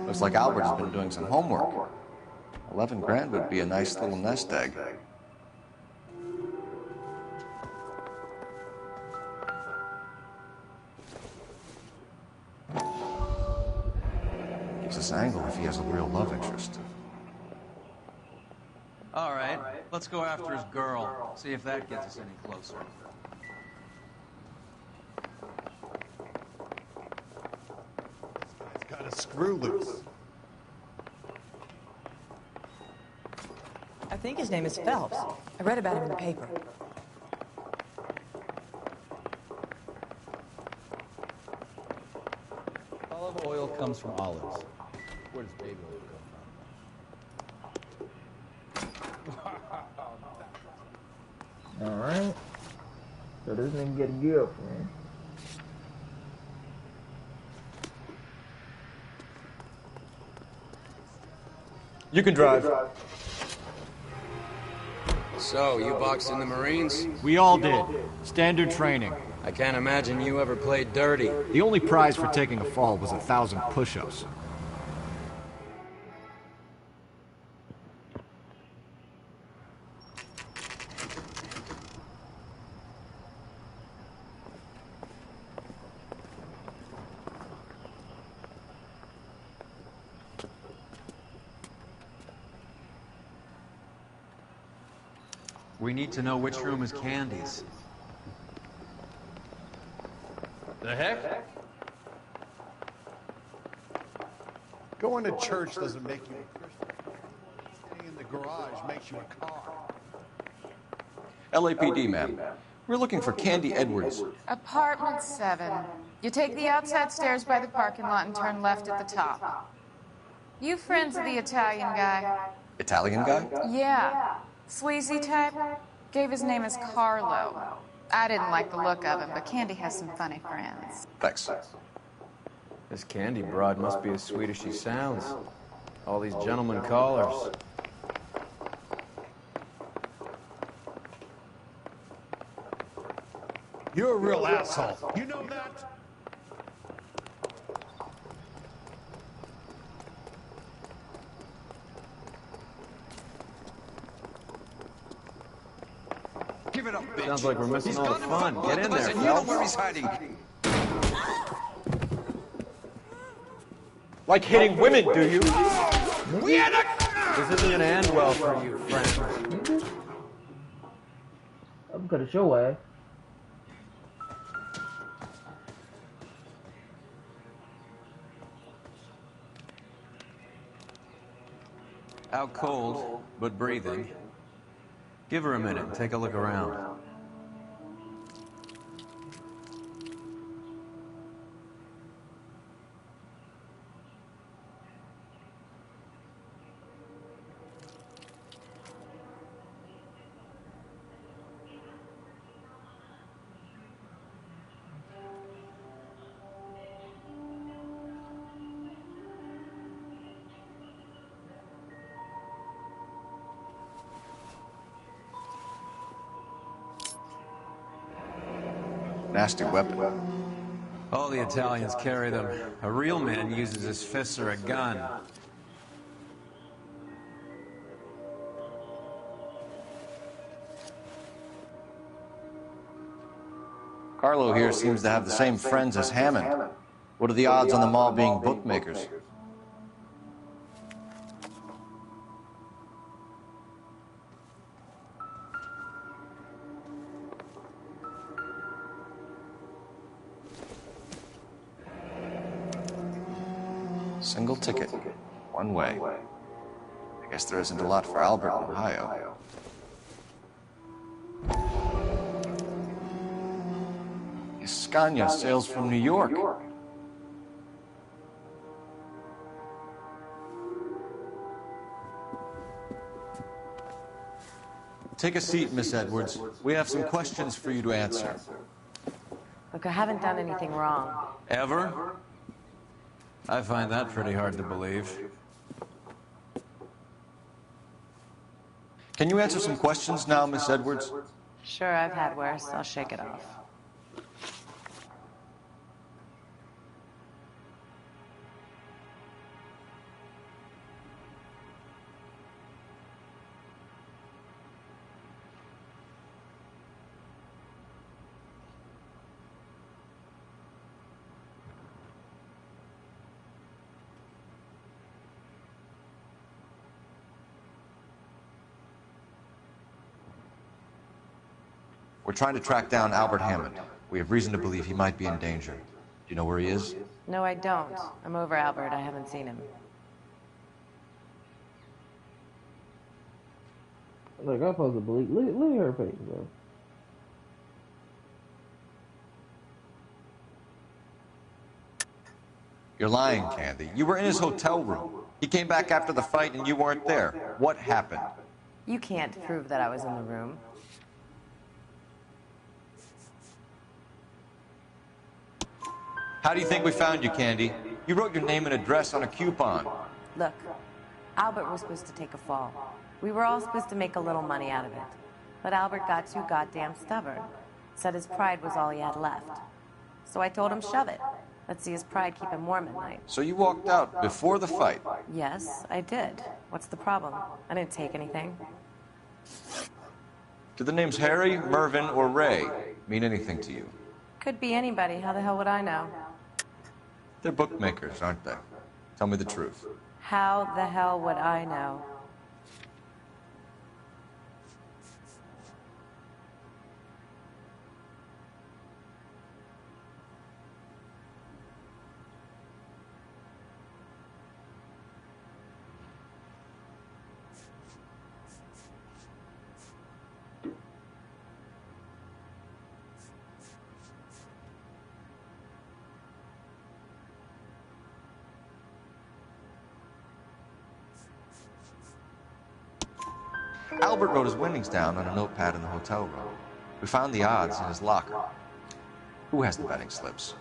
Looks like Albert has been doing some homework. 11 grand would be a nice little nest egg. Gives us an angle if he has a real love interest. All right, let's go after his girl. See if that gets us any closer. It's got a screw loose. think his name is Phelps. I read about him in the paper. Olive oil comes from olives. Where does baby oil come Alright. So this nigga get a girlfriend. You can drive. So, you boxed in the Marines? We all did. Standard training. I can't imagine you ever played dirty. The only prize for taking a fall was 1,000 push-ups. We need to know which room is Candy's. The heck? Going to church doesn't make you a Christian. Staying in the garage makes you a car. LAPD, ma'am. We're looking for Candy Edwards. Apartment 7. You take the outside stairs by the parking lot and turn left at the top. You friends of the Italian guy? Italian guy? Yeah. Sleazy type? Gave his name as Carlo. I didn't like the look of him, but Candy has some funny friends. Thanks. This Candy broad must be as sweet as she sounds. All these gentlemen callers. You're a real asshole. You know that? Give it up, bitch. Sounds like we're missing all the fun. Get in there, Listen, you know Phelps. where he's hiding. Like hitting women, do you? We had This isn't gonna end well for you, Frank. I'm gonna show her. Out cold, but breathing. Give her a minute and take a look around. Nasty weapon. All the Italians carry them. A real man uses his fists or a gun. Carlo here seems to have the same friends as Hammond. What are the odds on them all being bookmakers? Single ticket, one way. I guess there isn't a lot for Albert in Ohio. Scania sails from New York. Take a seat, Miss Edwards. We have some questions for you to answer. Look, I haven't done anything wrong. Ever? I find that pretty hard to believe. Can you answer some questions now, Miss Edwards? Sure, I've had worse. I'll shake it off. We're trying to track down Albert Hammond. We have reason to believe he might be in danger. Do you know where he is? No, I don't. I'm over Albert. I haven't seen him. Look, I'm supposed to believe. Look at her face, bro. You're lying, Candy. You were in his hotel room. He came back after the fight and you weren't there. What happened? You can't prove that I was in the room. How do you think we found you, Candy? You wrote your name and address on a coupon. Look, Albert was supposed to take a fall. We were all supposed to make a little money out of it. But Albert got too goddamn stubborn. Said his pride was all he had left. So I told him shove it. Let's see his pride keep him warm at night. So you walked out before the fight? Yes, I did. What's the problem? I didn't take anything. Do the names Harry, Mervyn, or Ray mean anything to you? Could be anybody. How the hell would I know? They're bookmakers, aren't they? Tell me the truth. How the hell would I know? Albert wrote his winnings down on a notepad in the hotel room. We found the odds in his locker. Who has the betting slips?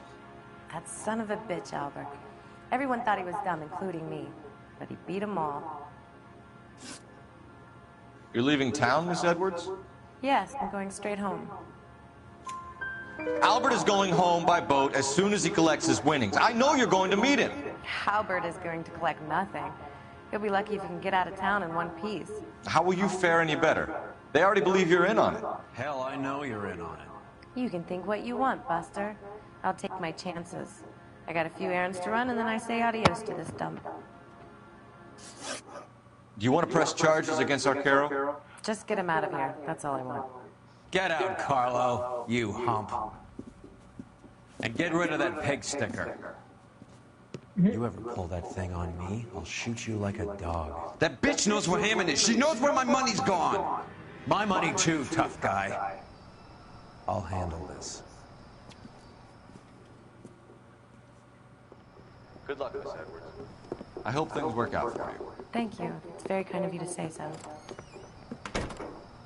That son of a bitch, Albert. Everyone thought he was dumb, including me. But he beat them all. You're leaving town, Miss Edwards? Yes, I'm going straight home. Albert is going home by boat as soon as he collects his winnings. I know you're going to meet him. Albert is going to collect nothing. He'll be lucky if he can get out of town in one piece. How will you fare any better? They already believe you're in on it. Hell, I know you're in on it. You can think what you want, Buster. I'll take my chances. I got a few errands to run, and then I say adios to this dump. Do you want to press charges against Arcaro? Just get him out of here. That's all I want. Get out, Carlo, you hump. And get rid of that pig sticker. You ever pull that thing on me, I'll shoot you like a dog. That bitch knows where Hammond is. She knows where my money's gone. My money too, tough guy. I'll handle this. Good luck, Miss Edwards. I hope things work out for you. Thank you. It's very kind of you to say so.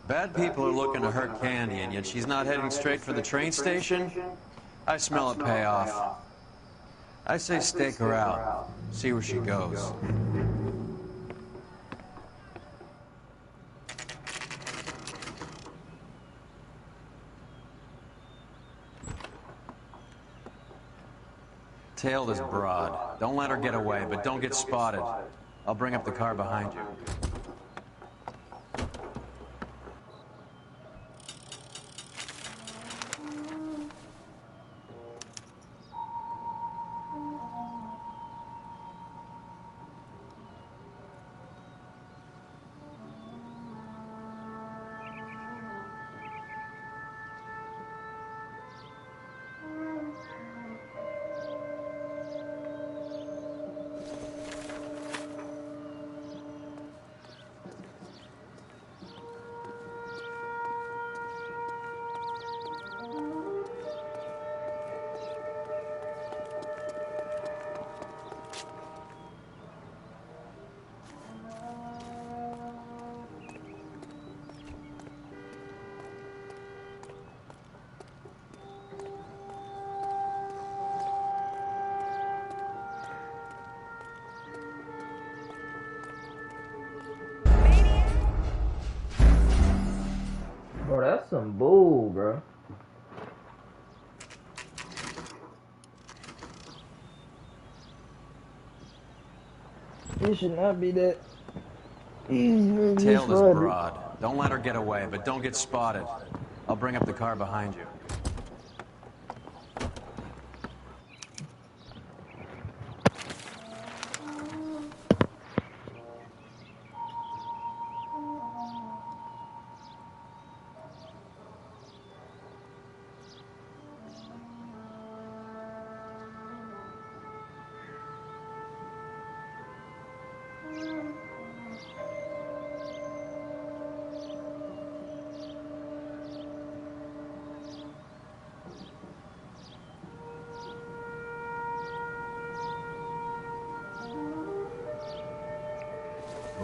Bad people are looking to hurt Candy, and yet she's not heading straight for the train station? I smell a payoff. I say stake her out. See where she goes. Tail this broad. Don't let her get away, but don't get spotted. I'll bring up the car behind you. Bro, that's some bull, bro. It should not be that easy. Tail this broad. Don't let her get away, but don't get spotted. I'll bring up the car behind you.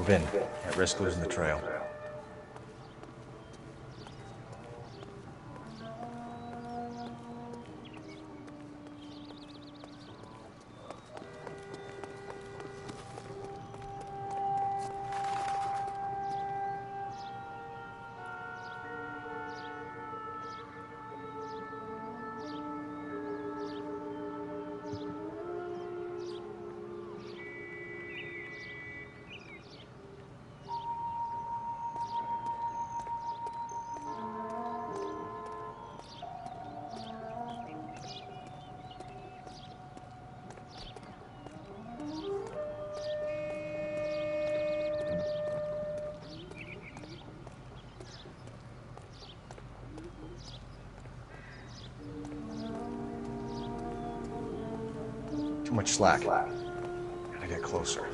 Move in. Can't risk losing the trail. Too much slack. Gotta get closer.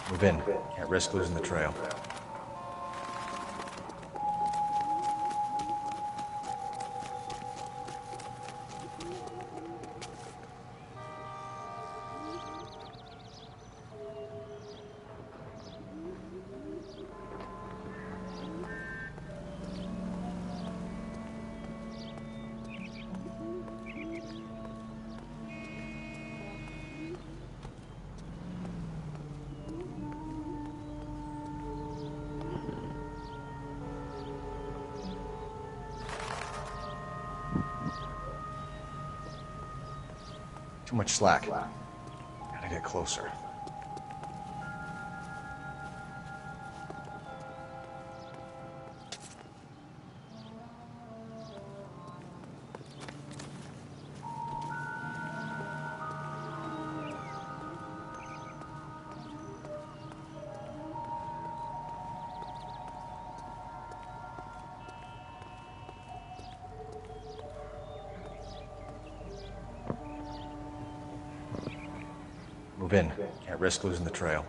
Move in. Can't risk losing the trail. Too much slack. Gotta get closer. Move in. Can't risk losing the trail.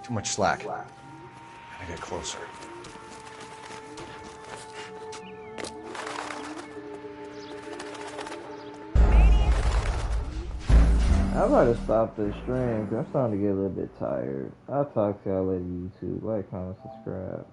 Too much slack. Gotta get closer. I'm about to stop this stream because I'm starting to get a little bit tired. I'll talk to y'all later, YouTube. Like, comment, subscribe.